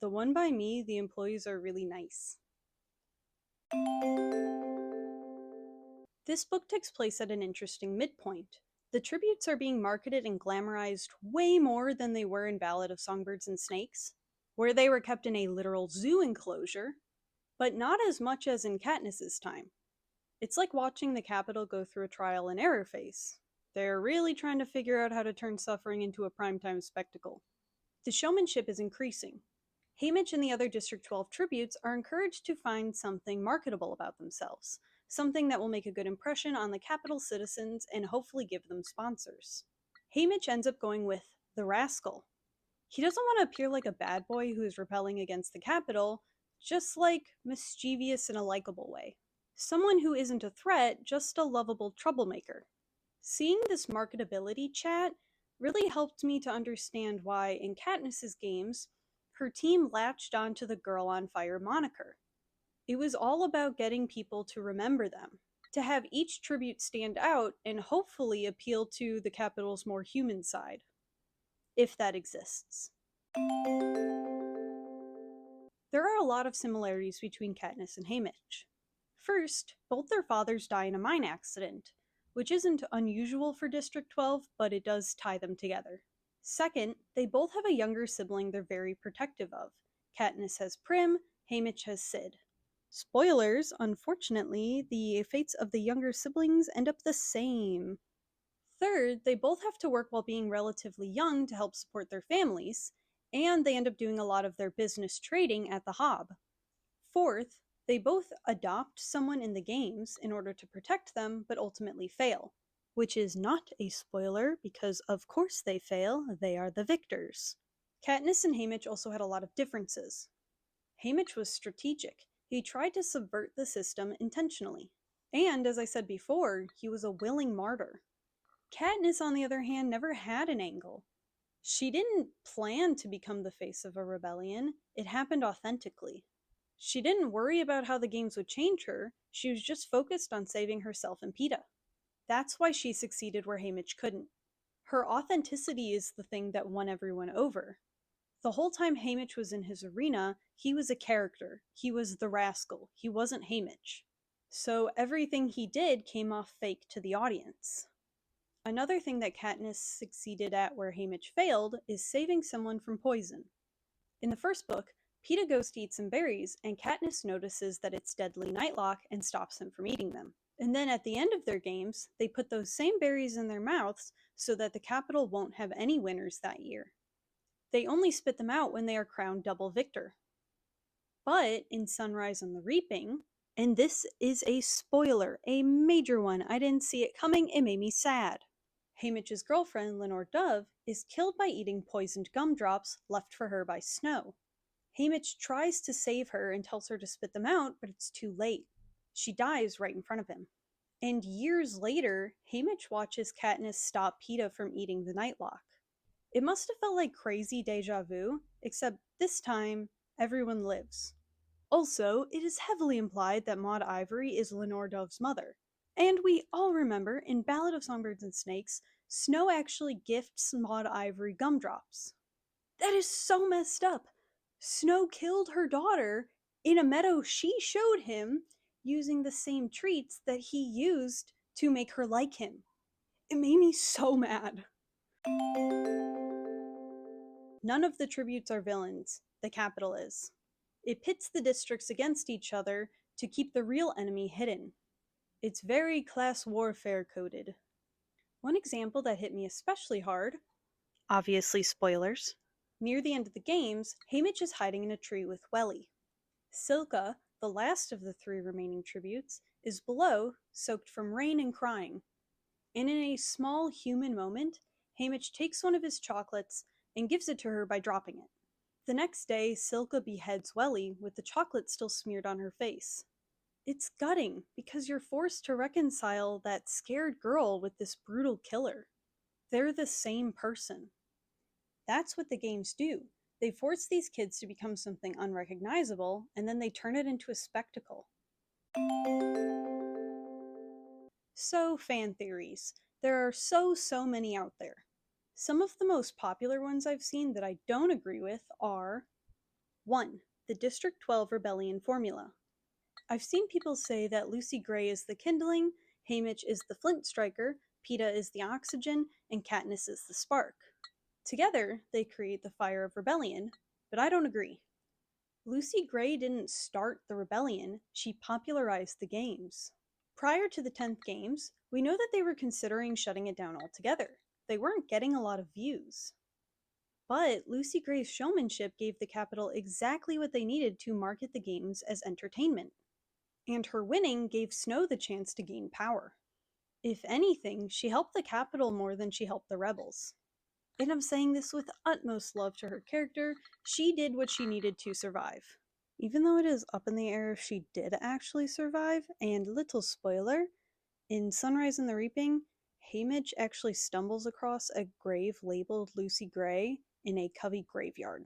Speaker 1: the one by me, the employees are really nice. This book takes place at an interesting midpoint. The tributes are being marketed and glamorized way more than they were in Ballad of Songbirds and Snakes, where they were kept in a literal zoo enclosure, but not as much as in Katniss's time. It's like watching the Capitol go through a trial and error phase. They're really trying to figure out how to turn suffering into a primetime spectacle. The showmanship is increasing. Haymitch and the other District 12 tributes are encouraged to find something marketable about themselves, something that will make a good impression on the Capitol citizens and hopefully give them sponsors. Haymitch ends up going with the Rascal. He doesn't want to appear like a bad boy who is rebelling against the Capitol, just like mischievous in a likable way. Someone who isn't a threat, just a lovable troublemaker. Seeing this marketability chat really helped me to understand why, in Katniss's games, her team latched onto the Girl on Fire moniker. It was all about getting people to remember them, to have each tribute stand out and hopefully appeal to the Capitol's more human side, if that exists. There are a lot of similarities between Katniss and Haymitch. First, both their fathers die in a mine accident, which isn't unusual for District 12, but it does tie them together. Second, they both have a younger sibling they're very protective of. Katniss has Prim, Haymitch has Sid. Spoilers, unfortunately, the fates of the younger siblings end up the same. Third, they both have to work while being relatively young to help support their families, and they end up doing a lot of their business trading at the Hob. Fourth, they both adopt someone in the games in order to protect them, but ultimately fail. Which is not a spoiler, because of course they fail, they are the victors. Katniss and Haymitch also had a lot of differences. Haymitch was strategic. He tried to subvert the system intentionally. And, as I said before, he was a willing martyr. Katniss, on the other hand, never had an angle. She didn't plan to become the face of a rebellion, it happened authentically. She didn't worry about how the games would change her, she was just focused on saving herself and Peeta. That's why she succeeded where Haymitch couldn't. Her authenticity is the thing that won everyone over. The whole time Haymitch was in his arena, he was a character. He was the rascal. He wasn't Haymitch. So everything he did came off fake to the audience. Another thing that Katniss succeeded at where Haymitch failed is saving someone from poison. In the first book, Peeta goes to eat some berries, and Katniss notices that it's deadly nightlock and stops him from eating them. And then at the end of their games, they put those same berries in their mouths so that the Capitol won't have any winners that year. They only spit them out when they are crowned double victor. But in Sunrise on the Reaping, And this is a spoiler, a major one. I didn't see it coming, it made me sad. Haymitch's girlfriend, Lenore Dove, is killed by eating poisoned gumdrops left for her by Snow. Haymitch tries to save her and tells her to spit them out, but it's too late. She dies right in front of him. And years later, Haymitch watches Katniss stop Peeta from eating the Nightlock. It must have felt like crazy deja vu, except this time, everyone lives. Also, it is heavily implied that Maud Ivory is Lenore Dove's mother. And we all remember in Ballad of Songbirds and Snakes, Snow actually gifts Maud Ivory gumdrops. That is so messed up. Snow killed her daughter in a meadow she showed him using the same treats that he used to make her like him. It made me so mad. None of the tributes are villains, the Capitol is. It pits the districts against each other to keep the real enemy hidden. It's very class warfare coded. One example that hit me especially hard, obviously spoilers, near the end of the games, Haymitch is hiding in a tree with Welly. Silka, the last of the three remaining tributes, is below, soaked from rain and crying. And in a small human moment, Haymitch takes one of his chocolates and gives it to her by dropping it. The next day, Silka beheads Welly with the chocolate still smeared on her face. It's gutting because you're forced to reconcile that scared girl with this brutal killer. They're the same person. That's what the games do. They force these kids to become something unrecognizable, and then they turn it into a spectacle. So, fan theories. There are so many out there. Some of the most popular ones I've seen that I don't agree with are 1. The District 12 Rebellion formula. I've seen people say that Lucy Gray is the kindling, Haymitch is the flint striker, Peeta is the oxygen, and Katniss is the spark. Together, they create the fire of rebellion, but I don't agree. Lucy Gray didn't start the rebellion, she popularized the games. Prior to the 10th games, we know that they were considering shutting it down altogether. They weren't getting a lot of views. But Lucy Gray's showmanship gave the Capitol exactly what they needed to market the games as entertainment. And her winning gave Snow the chance to gain power. If anything, she helped the Capitol more than she helped the rebels. And I'm saying this with utmost love to her character, she did what she needed to survive. Even though it is up in the air if she did actually survive, and little spoiler, in Sunrise and the Reaping, Haymitch actually stumbles across a grave labeled Lucy Gray in a Covey graveyard.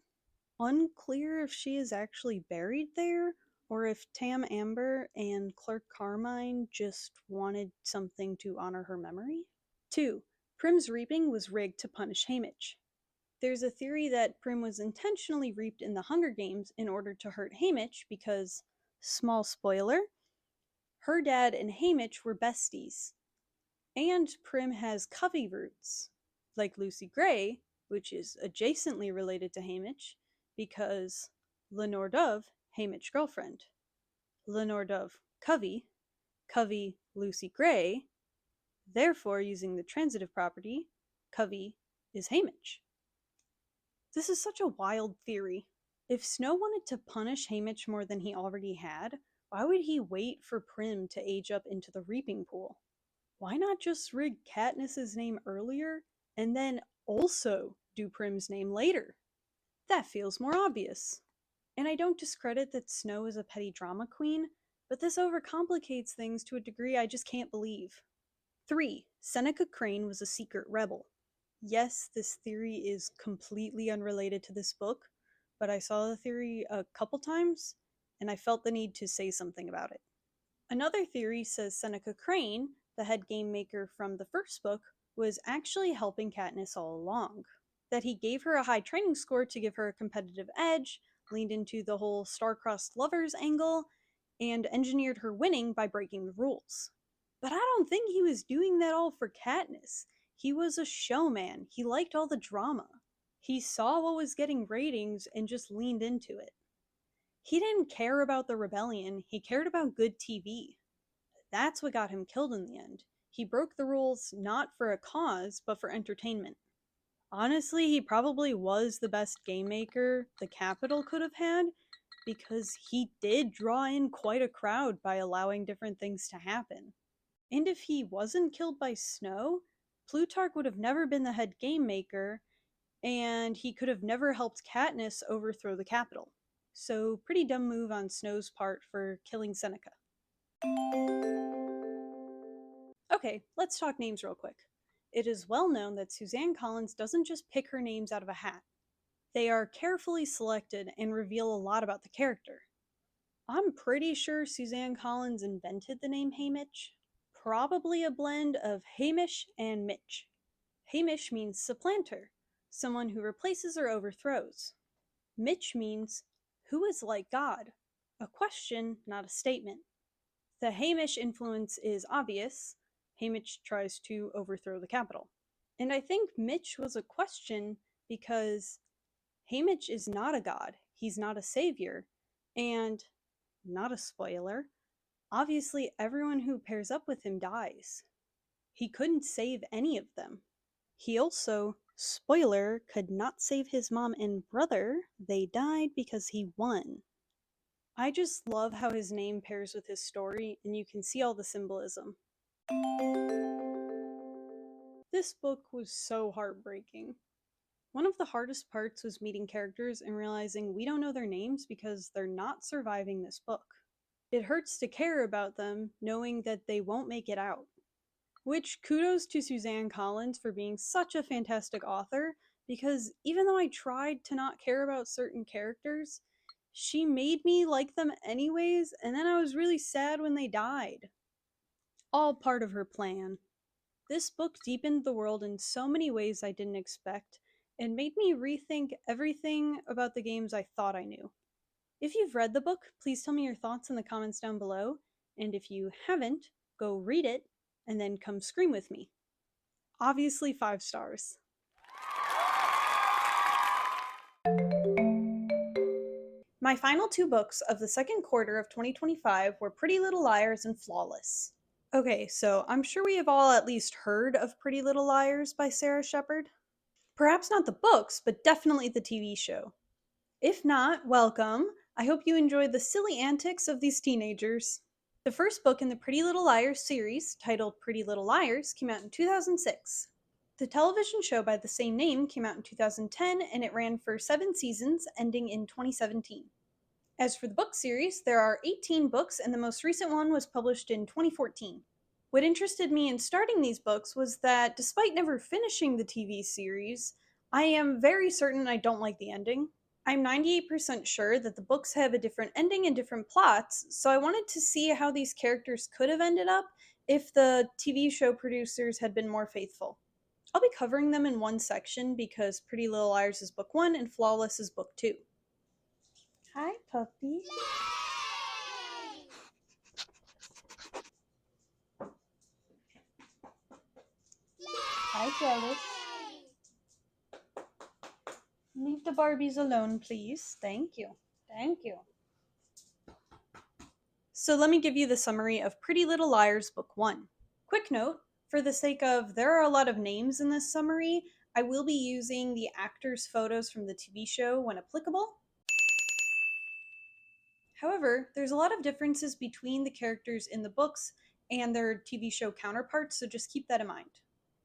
Speaker 1: Unclear if she is actually buried there, or if Tam Amber and Clerk Carmine just wanted something to honor her memory. 2. Prim's reaping was rigged to punish Haymitch. There's a theory that Prim was intentionally reaped in the Hunger Games in order to hurt Haymitch because, small spoiler, her dad and Haymitch were besties. And Prim has Covey roots, like Lucy Gray, which is adjacently related to Haymitch, because Lenore Dove, Haymitch's girlfriend. Lenore Dove, Covey, Covey, Lucy Gray, therefore using the transitive property, Covey is Haymitch. This is such a wild theory. If Snow wanted to punish Haymitch more than he already had, why would he wait for Prim to age up into the reaping pool? Why not just rig Katniss's name earlier and then also do Prim's name later? That feels more obvious. And I don't discredit that Snow is a petty drama queen, but this overcomplicates things to a degree I just can't believe. 3. Seneca Crane was a secret rebel. Yes, this theory is completely unrelated to this book, but I saw the theory a couple times, and I felt the need to say something about it. Another theory says Seneca Crane, the head game maker from the first book, was actually helping Katniss all along. That he gave her a high training score to give her a competitive edge, leaned into the whole star-crossed lovers angle, and engineered her winning by breaking the rules. But I don't think he was doing that all for Katniss. He was a showman. He liked all the drama. He saw what was getting ratings and just leaned into it. He didn't care about the rebellion, he cared about good TV. That's what got him killed in the end. He broke the rules not for a cause, but for entertainment. Honestly, he probably was the best game maker the Capitol could have had, because he did draw in quite a crowd by allowing different things to happen. And if he wasn't killed by Snow, Plutarch would have never been the head game maker, and he could have never helped Katniss overthrow the Capitol. So, pretty dumb move on Snow's part for killing Seneca. Okay, let's talk names real quick. It is well known that Suzanne Collins doesn't just pick her names out of a hat. They are carefully selected and reveal a lot about the character. I'm pretty sure Suzanne Collins invented the name Haymitch. Probably a blend of Hamish and Mitch. Hamish means supplanter, someone who replaces or overthrows. Mitch means who is like God, a question, not a statement. The Hamish influence is obvious. Hamish tries to overthrow the Capitol. And I think Mitch was a question because Hamish is not a god, he's not a savior, and, not a spoiler, obviously everyone who pairs up with him dies. He couldn't save any of them. He also, spoiler, could not save his mom and brother. They died because he won. I just love how his name pairs with his story, and you can see all the symbolism. This book was so heartbreaking. One of the hardest parts was meeting characters and realizing we don't know their names because they're not surviving this book. It hurts to care about them knowing that they won't make it out. Which, kudos to Suzanne Collins for being such a fantastic author, because even though I tried to not care about certain characters, she made me like them anyways, and then I was really sad when they died. All part of her plan. This book deepened the world in so many ways I didn't expect, and made me rethink everything about the games I thought I knew. If you've read the book, please tell me your thoughts in the comments down below, and if you haven't, go read it, and then come scream with me. Obviously 5 stars. My final 2 books of the second quarter of 2025 were Pretty Little Liars and Flawless. Okay, so I'm sure we have all at least heard of Pretty Little Liars by Sara Shepard. Perhaps not the books, but definitely the TV show. If not, welcome. I hope you enjoyed the silly antics of these teenagers. The first book in the Pretty Little Liars series, titled Pretty Little Liars, came out in 2006. The television show by the same name came out in 2010, and it ran for 7 seasons, ending in 2017. As for the book series, there are 18 books, and the most recent one was published in 2014. What interested me in starting these books was that, despite never finishing the TV series, I am very certain I don't like the ending. I'm 98% sure that the books have a different ending and different plots, so I wanted to see how these characters could have ended up if the TV show producers had been more faithful. I'll be covering them in one section because Pretty Little Liars is book 1 and Flawless is book 2. Hi, puppy. Hi, Jealous. Leave the Barbies alone, please. Thank you. Thank you. So let me give you the summary of Pretty Little Liars Book 1. Quick note, for the sake of there are a lot of names in this summary, I will be using the actors' photos from the TV show when applicable. However, there's a lot of differences between the characters in the books and their TV show counterparts, so just keep that in mind.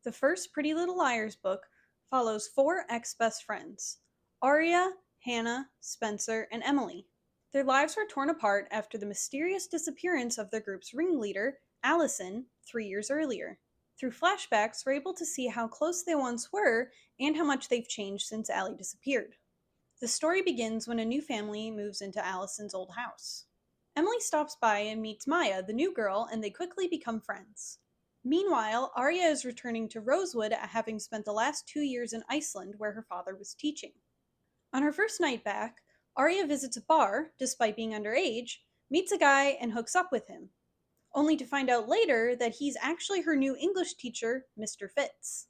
Speaker 1: The first Pretty Little Liars book follows 4 ex-best friends, Aria, Hannah, Spencer, and Emily. Their lives were torn apart after the mysterious disappearance of their group's ringleader, Allison, 3 years earlier. Through flashbacks, we're able to see how close they once were and how much they've changed since Allie disappeared. The story begins when a new family moves into Allison's old house. Emily stops by and meets Maya, the new girl, and they quickly become friends. Meanwhile, Arya is returning to Rosewood, having spent the last 2 years in Iceland where her father was teaching. On her first night back, Arya visits a bar, despite being underage, meets a guy, and hooks up with him, only to find out later that he's actually her new English teacher, Mr. Fitz.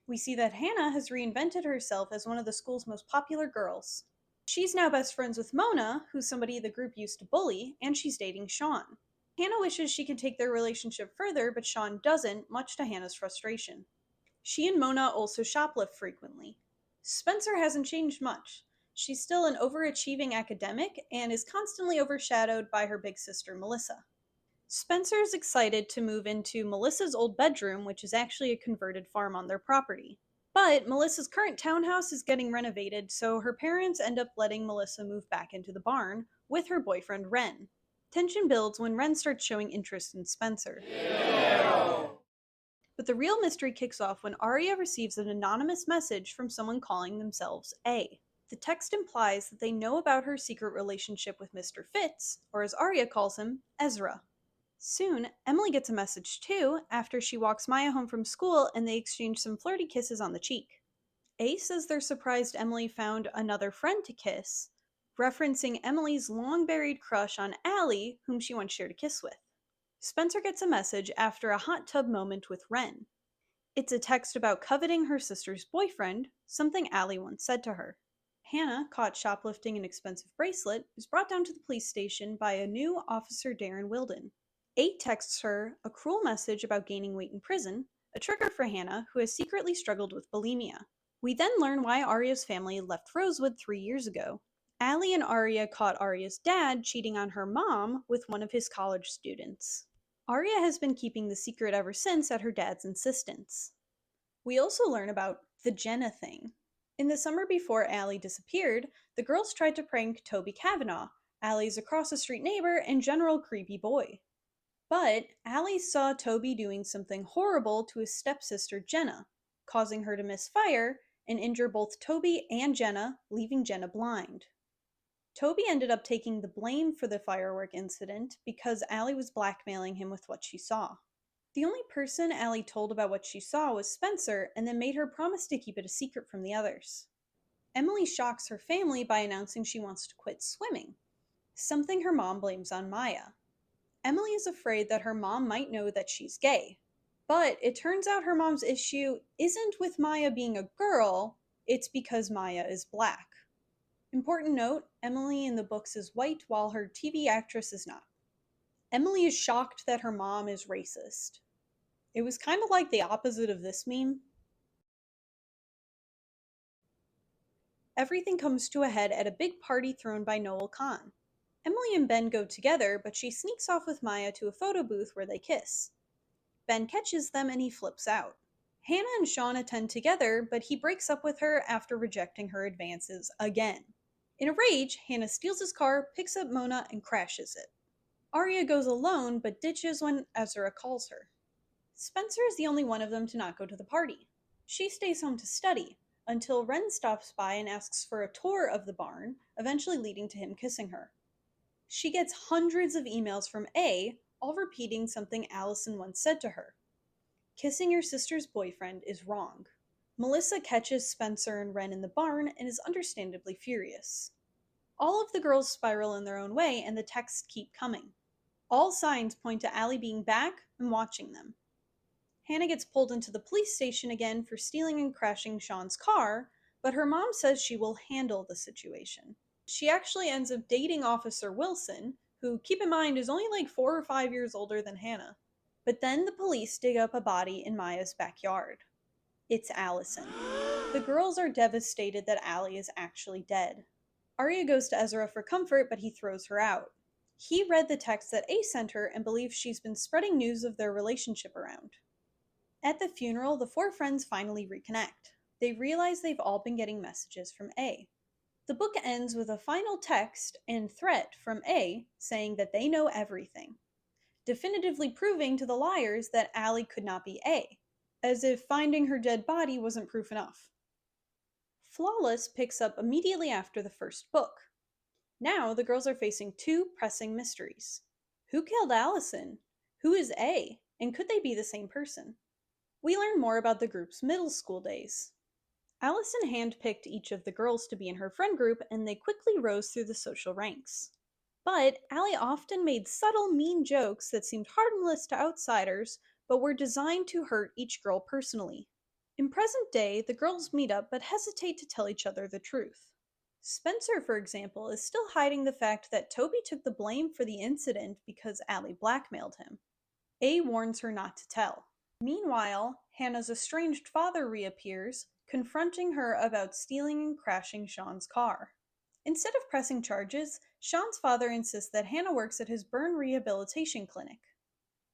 Speaker 1: We see that Hannah has reinvented herself as one of the school's most popular girls. She's now best friends with Mona, who's somebody the group used to bully, and she's dating Sean. Hannah wishes she could take their relationship further, but Sean doesn't, much to Hannah's frustration. She and Mona also shoplift frequently. Spencer hasn't changed much. She's still an overachieving academic and is constantly overshadowed by her big sister, Melissa. Spencer's excited to move into Melissa's old bedroom, which is actually a converted farm on their property. But Melissa's current townhouse is getting renovated, so her parents end up letting Melissa move back into the barn with her boyfriend, Ren. Tension builds when Ren starts showing interest in Spencer. But the real mystery kicks off when Arya receives an anonymous message from someone calling themselves A. The text implies that they know about her secret relationship with Mr. Fitz, or as Arya calls him, Ezra. Soon, Emily gets a message too after she walks Maya home from school and they exchange some flirty kisses on the cheek. A says they're surprised Emily found another friend to kiss, referencing Emily's long-buried crush on Allie, whom she once shared a kiss with. Spencer gets a message after a hot tub moment with Ren. It's a text about coveting her sister's boyfriend, something Allie once said to her. Hannah, caught shoplifting an expensive bracelet, is brought down to the police station by a new Officer Darren Wilden. 8 texts her a cruel message about gaining weight in prison, a trigger for Hannah, who has secretly struggled with bulimia. We then learn why Arya's family left Rosewood 3 years ago. Allie and Arya caught Arya's dad cheating on her mom with one of his college students. Arya has been keeping the secret ever since at her dad's insistence. We also learn about the Jenna thing. In the summer before Allie disappeared, the girls tried to prank Toby Kavanaugh, Allie's across-the-street neighbor and general creepy boy. But Allie saw Toby doing something horrible to his stepsister Jenna, causing her to miss fire and injure both Toby and Jenna, leaving Jenna blind. Toby ended up taking the blame for the firework incident because Allie was blackmailing him with what she saw. The only person Allie told about what she saw was Spencer, and then made her promise to keep it a secret from the others. Emily shocks her family by announcing she wants to quit swimming, something her mom blames on Maya. Emily is afraid that her mom might know that she's gay, but it turns out her mom's issue isn't with Maya being a girl, it's because Maya is black. Important note, Emily in the books is white while her TV actress is not. Emily is shocked that her mom is racist. It was kind of like the opposite of this meme. Everything comes to a head at a big party thrown by Noel Kahn. Emily and Ben go together, but she sneaks off with Maya to a photo booth where they kiss. Ben catches them and he flips out. Hannah and Sean attend together, but he breaks up with her after rejecting her advances again. In a rage, Hannah steals his car, picks up Mona, and crashes it. Arya goes alone, but ditches when Ezra calls her. Spencer is the only one of them to not go to the party. She stays home to study, until Ren stops by and asks for a tour of the barn, eventually leading to him kissing her. She gets hundreds of emails from A, all repeating something Allison once said to her. Kissing your sister's boyfriend is wrong. Melissa catches Spencer and Ren in the barn and is understandably furious. All of the girls spiral in their own way and the texts keep coming. All signs point to Allie being back and watching them. Hannah gets pulled into the police station again for stealing and crashing Sean's car, but her mom says she will handle the situation. She actually ends up dating Officer Wilson, who, keep in mind, is only like 4 or 5 years older than Hannah. But then the police dig up a body in Maya's backyard. It's Allison. The girls are devastated that Allie is actually dead. Arya goes to Ezra for comfort, but he throws her out. He read the text that A sent her and believes she's been spreading news of their relationship around. At the funeral, the 4 friends finally reconnect. They realize they've all been getting messages from A. The book ends with a final text and threat from A saying that they know everything, definitively proving to the liars that Allie could not be A, as if finding her dead body wasn't proof enough. Flawless picks up immediately after the first book. Now the girls are facing 2 pressing mysteries. Who killed Allison? Who is A? And could they be the same person? We learn more about the group's middle school days. Allison handpicked each of the girls to be in her friend group, and they quickly rose through the social ranks. But Allie often made subtle, mean jokes that seemed harmless to outsiders, but were designed to hurt each girl personally. In present day, the girls meet up but hesitate to tell each other the truth. Spencer, for example, is still hiding the fact that Toby took the blame for the incident because Allie blackmailed him. A warns her not to tell. Meanwhile, Hannah's estranged father reappears, confronting her about stealing and crashing Sean's car. Instead of pressing charges, Sean's father insists that Hannah works at his burn rehabilitation clinic.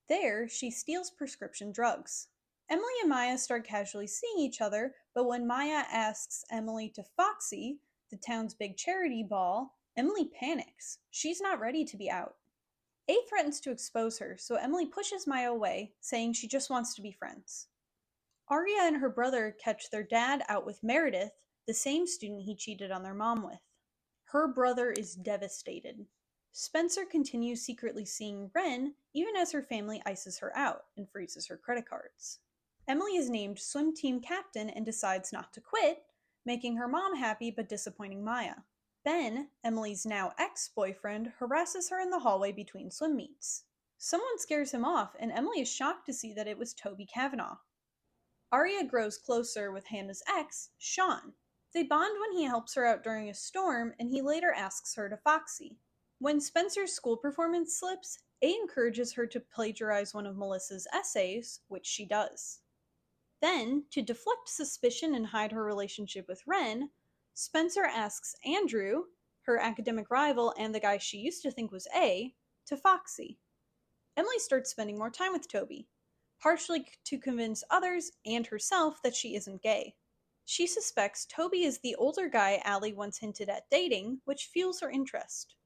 Speaker 1: There, she steals prescription drugs. Emily and Maya start casually seeing each other, but when Maya asks Emily to Foxy, the town's big charity ball, Emily panics. She's not ready to be out. A threatens to expose her, so Emily pushes Maya away, saying she just wants to be friends. Arya and her brother catch their dad out with Meredith, the same student he cheated on their mom with. Her brother is devastated. Spencer continues secretly seeing Wren even as her family ices her out and freezes her credit cards. Emily is named swim team captain and decides not to quit, making her mom happy but disappointing Maya. Ben, Emily's now ex-boyfriend, harasses her in the hallway between swim meets. Someone scares him off, and Emily is shocked to see that it was Toby Kavanaugh. Arya grows closer with Hannah's ex, Sean. They bond when he helps her out during a storm, and he later asks her to Foxy. When Spencer's school performance slips, A encourages her to plagiarize one of Melissa's essays, which she does. Then, to deflect suspicion and hide her relationship with Wren, Spencer asks Andrew, her academic rival and the guy she used to think was A, to Foxy. Emily starts spending more time with Toby, partially to convince others and herself that she isn't gay. She suspects Toby is the older guy Allie once hinted at dating, which fuels her interest.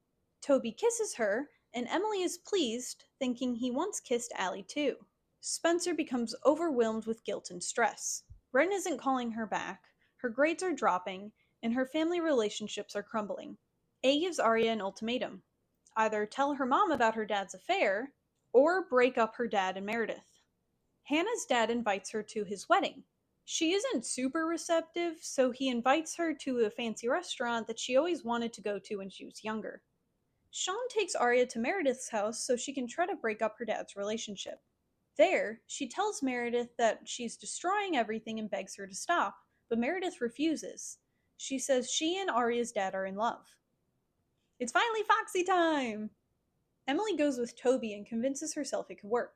Speaker 1: Toby kisses her, and Emily is pleased, thinking he once kissed Allie too. Spencer becomes overwhelmed with guilt and stress. Wren isn't calling her back, her grades are dropping, and her family relationships are crumbling. A gives Arya an ultimatum. Either tell her mom about her dad's affair, or break up her dad and Meredith. Hannah's dad invites her to his wedding. She isn't super receptive, so he invites her to a fancy restaurant that she always wanted to go to when she was younger. Sean takes Arya to Meredith's house so she can try to break up her dad's relationship. There, she tells Meredith that she's destroying everything and begs her to stop, but Meredith refuses. She says she and Arya's dad are in love. It's finally Foxy time! Emily goes with Toby and convinces herself it could work.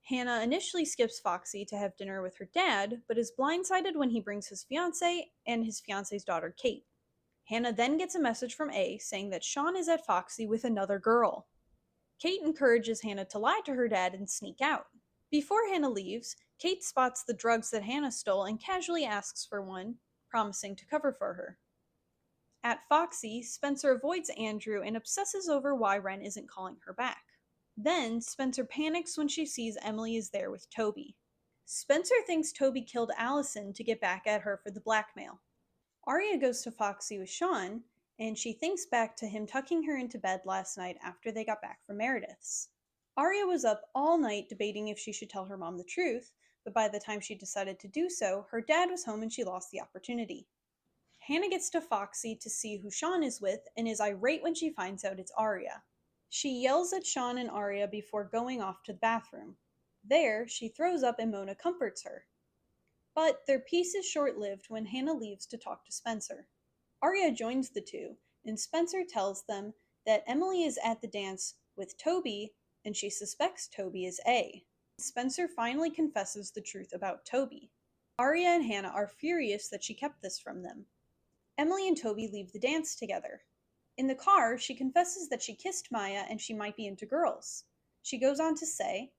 Speaker 1: Hannah initially skips Foxy to have dinner with her dad, but is blindsided when he brings his fiancée and his fiancée's daughter, Kate. Hannah then gets a message from A saying that Sean is at Foxy with another girl. Kate encourages Hannah to lie to her dad and sneak out. Before Hannah leaves, Kate spots the drugs that Hannah stole and casually asks for one, promising to cover for her. At Foxy, Spencer avoids Andrew and obsesses over why Wren isn't calling her back. Then, Spencer panics when she sees Emily is there with Toby. Spencer thinks Toby killed Allison to get back at her for the blackmail. Arya goes to Foxy with Sean, and she thinks back to him tucking her into bed last night after they got back from Meredith's. Arya was up all night debating if she should tell her mom the truth, but by the time she decided to do so, her dad was home and she lost the opportunity. Hannah gets to Foxy to see who Sean is with and is irate when she finds out it's Arya. She yells at Sean and Arya before going off to the bathroom. There, she throws up and Mona comforts her. But their peace is short-lived when Hannah leaves to talk to Spencer. Arya joins the two, and Spencer tells them that Emily is at the dance with Toby, and she suspects Toby is A. Spencer finally confesses the truth about Toby. Arya and Hannah are furious that she kept this from them. Emily and Toby leave the dance together. In the car, she confesses that she kissed Maya and she might be into girls. She goes on to say,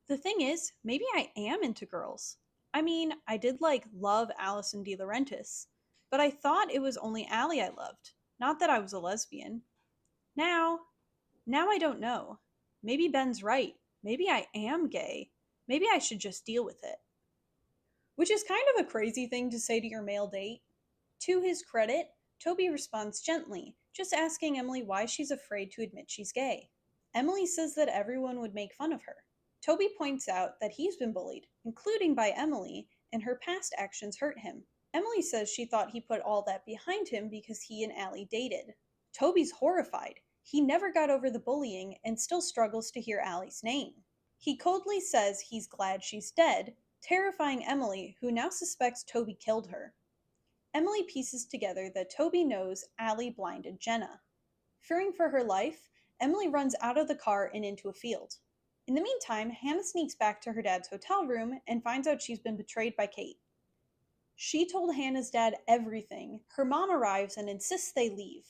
Speaker 1: "The thing is, maybe I am into girls. I mean, I did love Alison De Laurentiis, but I thought it was only Allie I loved, not that I was a lesbian. Now I don't know. Maybe Ben's right. Maybe I am gay. Maybe I should just deal with it." Which is kind of a crazy thing to say to your male date. To his credit, Toby responds gently, just asking Emily why she's afraid to admit she's gay. Emily says that everyone would make fun of her. Toby points out that he's been bullied, including by Emily, and her past actions hurt him. Emily says she thought he put all that behind him because he and Allie dated. Toby's horrified. He never got over the bullying and still struggles to hear Allie's name. He coldly says he's glad she's dead, terrifying Emily, who now suspects Toby killed her. Emily pieces together that Toby knows Allie blinded Jenna. Fearing for her life, Emily runs out of the car and into a field. In the meantime, Hannah sneaks back to her dad's hotel room and finds out she's been betrayed by Kate. She told Hannah's dad everything. Her mom arrives and insists they leave.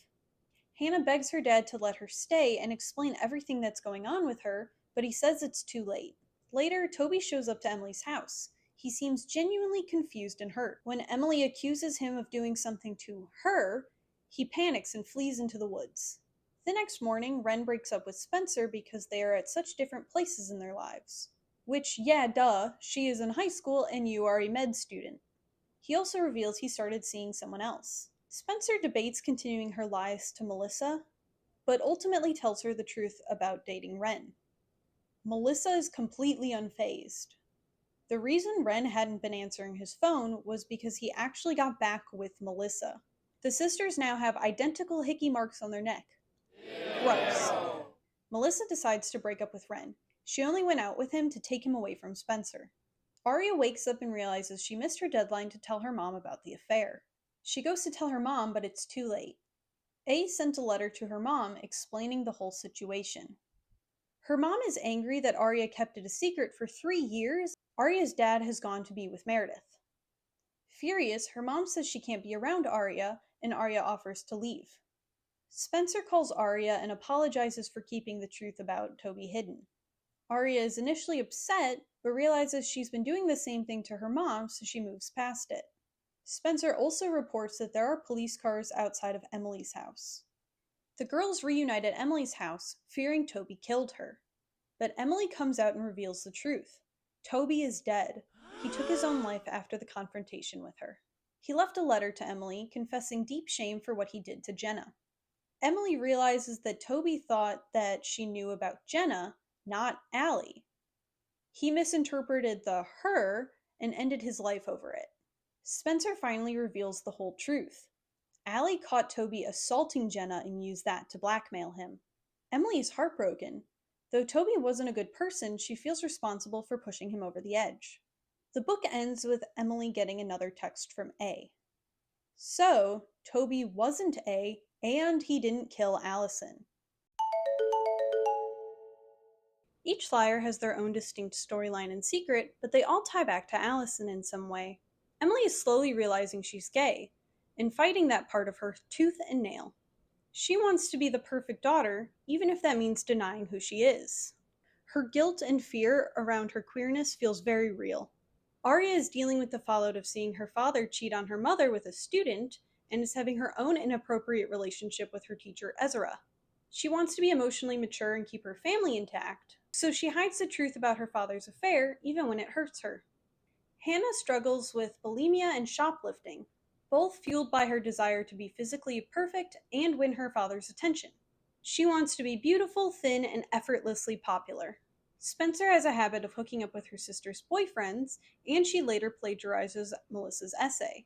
Speaker 1: Hannah begs her dad to let her stay and explain everything that's going on with her, but he says it's too late. Later, Toby shows up to Emily's house. He seems genuinely confused and hurt. When Emily accuses him of doing something to her, he panics and flees into the woods. The next morning, Wren breaks up with Spencer because they are at such different places in their lives. Which, yeah, duh, she is in high school and you are a med student. He also reveals he started seeing someone else. Spencer debates continuing her lies to Melissa, but ultimately tells her the truth about dating Wren. Melissa is completely unfazed. The reason Wren hadn't been answering his phone was because he actually got back with Melissa. The sisters now have identical hickey marks on their neck. Gross. Melissa decides to break up with Wren. She only went out with him to take him away from Spencer. Aria wakes up and realizes she missed her deadline to tell her mom about the affair. She goes to tell her mom, but it's too late. A sent a letter to her mom explaining the whole situation. Her mom is angry that Aria kept it a secret for 3 years. Aria's dad has gone to be with Meredith. Furious, her mom says she can't be around Aria, and Aria offers to leave. Spencer calls Aria and apologizes for keeping the truth about Toby hidden. Aria is initially upset, but realizes she's been doing the same thing to her mom, so she moves past it. Spencer also reports that there are police cars outside of Emily's house. The girls reunite at Emily's house, fearing Toby killed her. But Emily comes out and reveals the truth. Toby is dead. He took his own life after the confrontation with her. He left a letter to Emily, confessing deep shame for what he did to Jenna. Emily realizes that Toby thought that she knew about Jenna, not Allie. He misinterpreted the her and ended his life over it. Spencer finally reveals the whole truth. Allie caught Toby assaulting Jenna and used that to blackmail him. Emily is heartbroken. Though Toby wasn't a good person, she feels responsible for pushing him over the edge. The book ends with Emily getting another text from A. So, Toby wasn't A, and he didn't kill Allison. Each liar has their own distinct storyline and secret, but they all tie back to Allison in some way. Emily is slowly realizing she's gay, and fighting that part of her tooth and nail. She wants to be the perfect daughter, even if that means denying who she is. Her guilt and fear around her queerness feels very real. Aria is dealing with the fallout of seeing her father cheat on her mother with a student, and is having her own inappropriate relationship with her teacher Ezra. She wants to be emotionally mature and keep her family intact, so she hides the truth about her father's affair even when it hurts her. Hannah struggles with bulimia and shoplifting, both fueled by her desire to be physically perfect and win her father's attention. She wants to be beautiful, thin, and effortlessly popular. Spencer has a habit of hooking up with her sister's boyfriends, and she later plagiarizes Melissa's essay.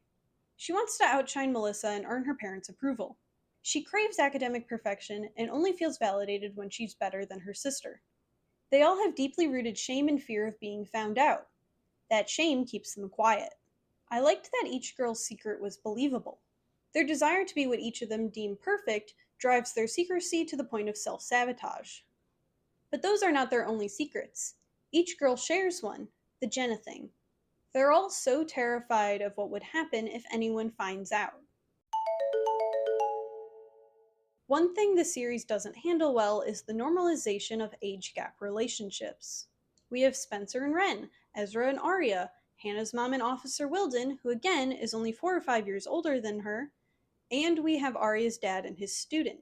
Speaker 1: She wants to outshine Melissa and earn her parents' approval. She craves academic perfection and only feels validated when she's better than her sister. They all have deeply rooted shame and fear of being found out. That shame keeps them quiet. I liked that each girl's secret was believable. Their desire to be what each of them deemed perfect drives their secrecy to the point of self-sabotage. But those are not their only secrets. Each girl shares one, the Jenna thing. They're all so terrified of what would happen if anyone finds out. One thing the series doesn't handle well is the normalization of age gap relationships. We have Spencer and Wren, Ezra and Aria, Hannah's mom and Officer Wilden, who again is only 4 or 5 years older than her, and we have Aria's dad and his student.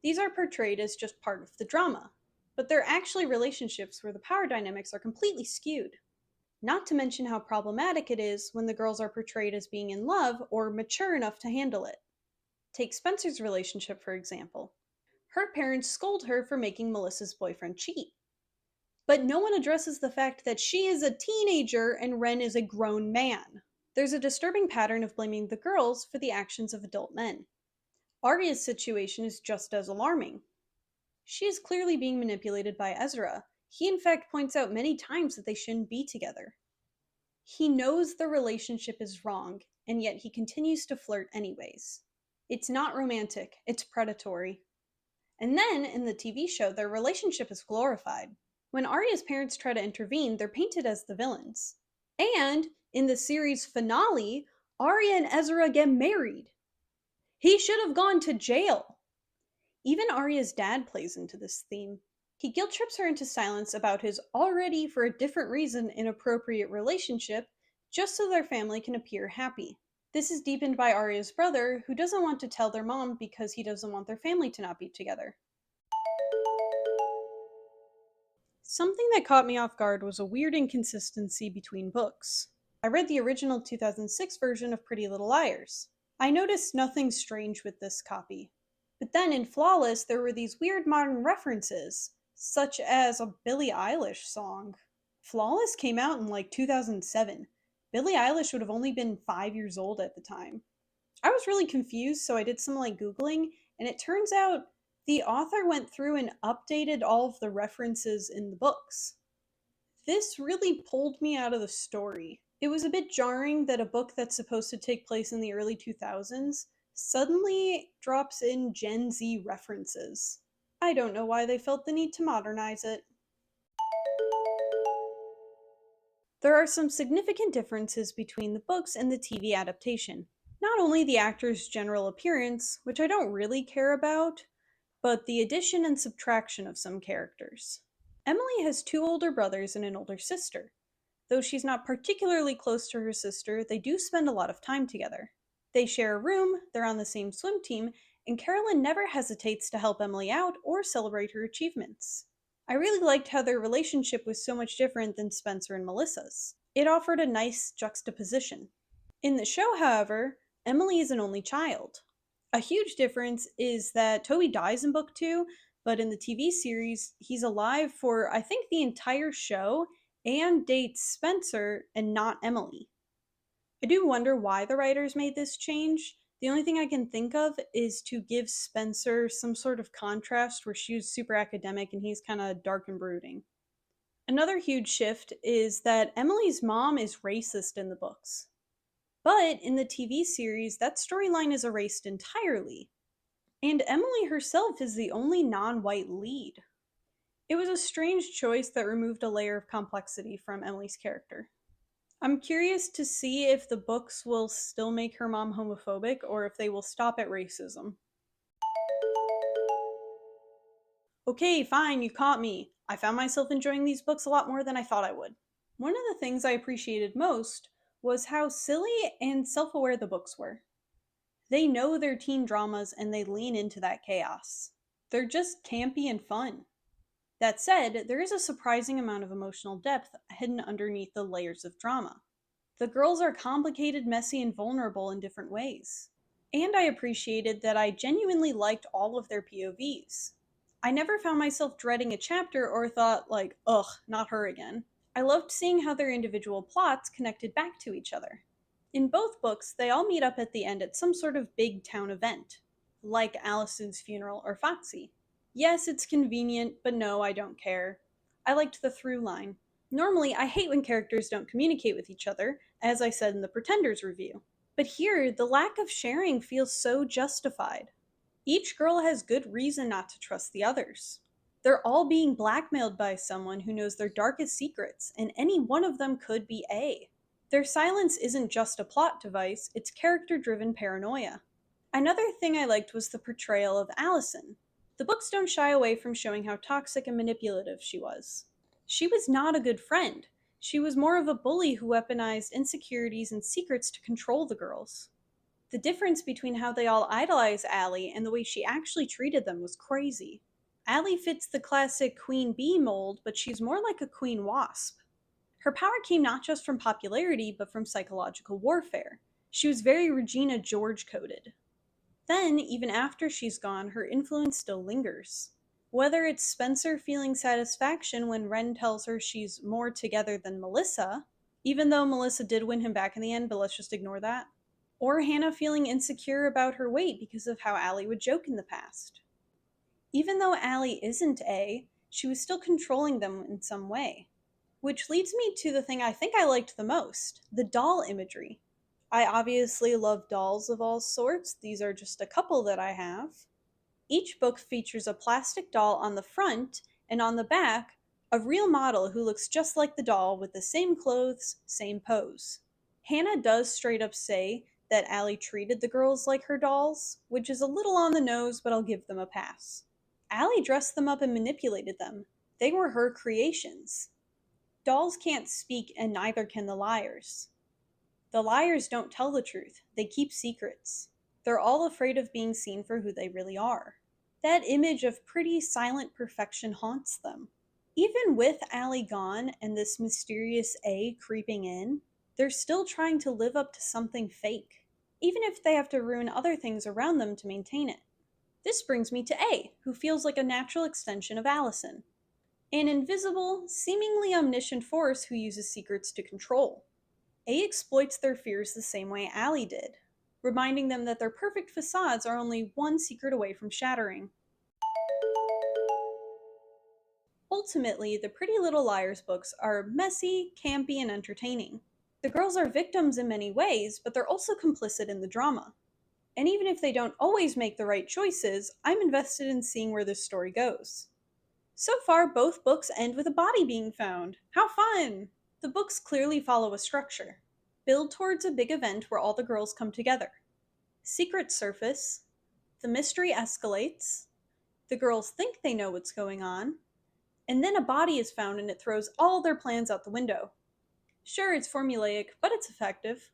Speaker 1: These are portrayed as just part of the drama, but they're actually relationships where the power dynamics are completely skewed. Not to mention how problematic it is when the girls are portrayed as being in love or mature enough to handle it. Take Spencer's relationship, for example. Her parents scold her for making Melissa's boyfriend cheat. But no one addresses the fact that she is a teenager and Wren is a grown man. There's a disturbing pattern of blaming the girls for the actions of adult men. Aria's situation is just as alarming. She is clearly being manipulated by Ezra. He in fact points out many times that they shouldn't be together. He knows the relationship is wrong, and yet he continues to flirt anyways. It's not romantic, it's predatory. And then, in the TV show, their relationship is glorified. When Aria's parents try to intervene, they're painted as the villains. And, in the series finale, Aria and Ezra get married. He should have gone to jail. Even Arya's dad plays into this theme. He guilt trips her into silence about his already, for a different reason, inappropriate relationship, just so their family can appear happy. This is deepened by Arya's brother, who doesn't want to tell their mom because he doesn't want their family to not be together. Something that caught me off guard was a weird inconsistency between books. I read the original 2006 version of Pretty Little Liars. I noticed nothing strange with this copy. But then in Flawless, there were these weird modern references, such as a Billie Eilish song. Flawless came out in like 2007. Billie Eilish would have only been 5 years old at the time. I was really confused, so I did some Googling, and it turns out the author went through and updated all of the references in the books. This really pulled me out of the story. It was a bit jarring that a book that's supposed to take place in the early 2000s suddenly drops in Gen Z references. I don't know why they felt the need to modernize it. There are some significant differences between the books and the TV adaptation. Not only the actor's general appearance, which I don't really care about, but the addition and subtraction of some characters. Emily has two older brothers and an older sister. Though she's not particularly close to her sister, they do spend a lot of time together. They share a room, they're on the same swim team, and Carolyn never hesitates to help Emily out or celebrate her achievements. I really liked how their relationship was so much different than Spencer and Melissa's. It offered a nice juxtaposition. In the show, however, Emily is an only child. A huge difference is that Toby dies in book 2, but in the TV series, he's alive for, I think, the entire show and dates Spencer and not Emily. I do wonder why the writers made this change. The only thing I can think of is to give Spencer some sort of contrast where she was super academic and he's kind of dark and brooding. Another huge shift is that Emily's mom is racist in the books. But in the TV series, that storyline is erased entirely. And Emily herself is the only non white lead. It was a strange choice that removed a layer of complexity from Emily's character. I'm curious to see if the books will still make her mom homophobic or if they will stop at racism. Okay, fine, you caught me. I found myself enjoying these books a lot more than I thought I would. One of the things I appreciated most was how silly and self-aware the books were. They know their teen dramas and they lean into that chaos. They're just campy and fun. That said, there is a surprising amount of emotional depth hidden underneath the layers of drama. The girls are complicated, messy, and vulnerable in different ways. And I appreciated that I genuinely liked all of their POVs. I never found myself dreading a chapter or thought, ugh, not her again. I loved seeing how their individual plots connected back to each other. In both books, they all meet up at the end at some sort of big town event, like Allison's funeral or Foxy. Yes, it's convenient, but no, I don't care. I liked the through line. Normally, I hate when characters don't communicate with each other, as I said in the Pretenders review. But here, the lack of sharing feels so justified. Each girl has good reason not to trust the others. They're all being blackmailed by someone who knows their darkest secrets, and any one of them could be A. Their silence isn't just a plot device, it's character-driven paranoia. Another thing I liked was the portrayal of Allison. The books don't shy away from showing how toxic and manipulative she was. She was not a good friend. She was more of a bully who weaponized insecurities and secrets to control the girls. The difference between how they all idolize Allie and the way she actually treated them was crazy. Allie fits the classic queen bee mold, but she's more like a queen wasp. Her power came not just from popularity, but from psychological warfare. She was very Regina George-coded. Then, even after she's gone, her influence still lingers. Whether it's Spencer feeling satisfaction when Wren tells her she's more together than Melissa, even though Melissa did win him back in the end, but let's just ignore that, or Hannah feeling insecure about her weight because of how Allie would joke in the past. Even though Allie isn't A, she was still controlling them in some way. Which leads me to the thing I think I liked the most, the doll imagery. I obviously love dolls of all sorts, these are just a couple that I have. Each book features a plastic doll on the front, and on the back, a real model who looks just like the doll with the same clothes, same pose. Hannah does straight up say that Allie treated the girls like her dolls, which is a little on the nose, but I'll give them a pass. Allie dressed them up and manipulated them. They were her creations. Dolls can't speak, and neither can the liars. The liars don't tell the truth, they keep secrets. They're all afraid of being seen for who they really are. That image of pretty, silent perfection haunts them. Even with Allie gone and this mysterious A creeping in, they're still trying to live up to something fake, even if they have to ruin other things around them to maintain it. This brings me to A, who feels like a natural extension of Allison, an invisible, seemingly omniscient force who uses secrets to control. A exploits their fears the same way Allie did, reminding them that their perfect facades are only one secret away from shattering. Ultimately, the Pretty Little Liars books are messy, campy, and entertaining. The girls are victims in many ways, but they're also complicit in the drama. And even if they don't always make the right choices, I'm invested in seeing where this story goes. So far, both books end with a body being found. How fun! The books clearly follow a structure. Build towards a big event where all the girls come together. Secrets surface. The mystery escalates. The girls think they know what's going on. And then a body is found and it throws all their plans out the window. Sure, it's formulaic, but it's effective.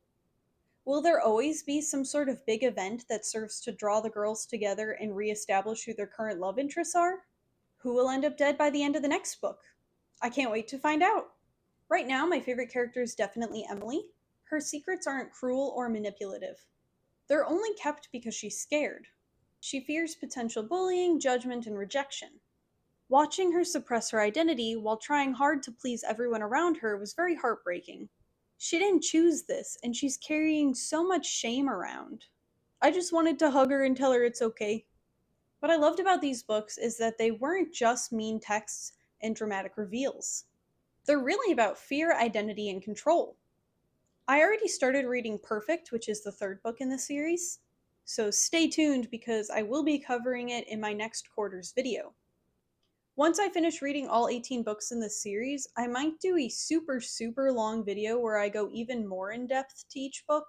Speaker 1: Will there always be some sort of big event that serves to draw the girls together and re-establish who their current love interests are? Who will end up dead by the end of the next book? I can't wait to find out. Right now, my favorite character is definitely Emily. Her secrets aren't cruel or manipulative. They're only kept because she's scared. She fears potential bullying, judgment, and rejection. Watching her suppress her identity while trying hard to please everyone around her was very heartbreaking. She didn't choose this, and she's carrying so much shame around. I just wanted to hug her and tell her it's okay. What I loved about these books is that they weren't just mean texts and dramatic reveals. They're really about fear, identity, and control. I already started reading Perfect, which is the third book in the series, so stay tuned because I will be covering it in my next quarter's video. Once I finish reading all 18 books in this series, I might do a super long video where I go even more in depth to each book.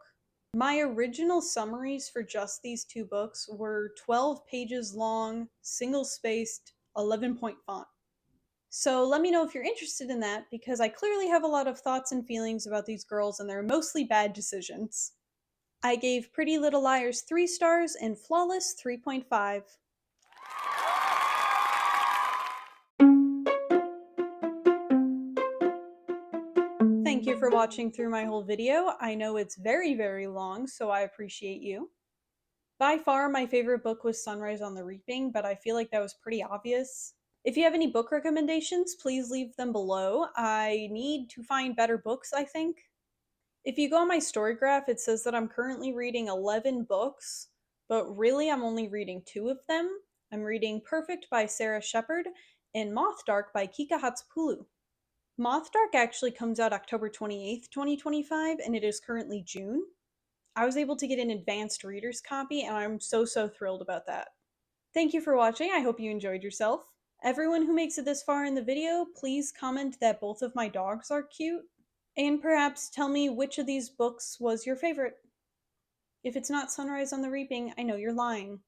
Speaker 1: My original summaries for just these two books were 12 pages long, single-spaced, 11-point font. So let me know if you're interested in that, because I clearly have a lot of thoughts and feelings about these girls and their mostly bad decisions. I gave Pretty Little Liars 3 stars and Flawless 3.5. Thank you for watching through my whole video. I know it's very long, so I appreciate you. By far, my favorite book was Sunrise on the Reaping, but I feel like that was pretty obvious. If you have any book recommendations, please leave them below. I need to find better books, I think. If you go on my StoryGraph, it says that I'm currently reading 11 books, but really I'm only reading 2 of them. I'm reading Perfect by Sara Shepard and Moth Dark by Kika Hatsupulu. Moth Dark actually comes out October 28th, 2025, and it is currently June. I was able to get an advanced reader's copy, and I'm so thrilled about that. Thank you for watching. I hope you enjoyed yourself. Everyone who makes it this far in the video, please comment that both of my dogs are cute, and perhaps tell me which of these books was your favorite. If it's not Sunrise on the Reaping, I know you're lying.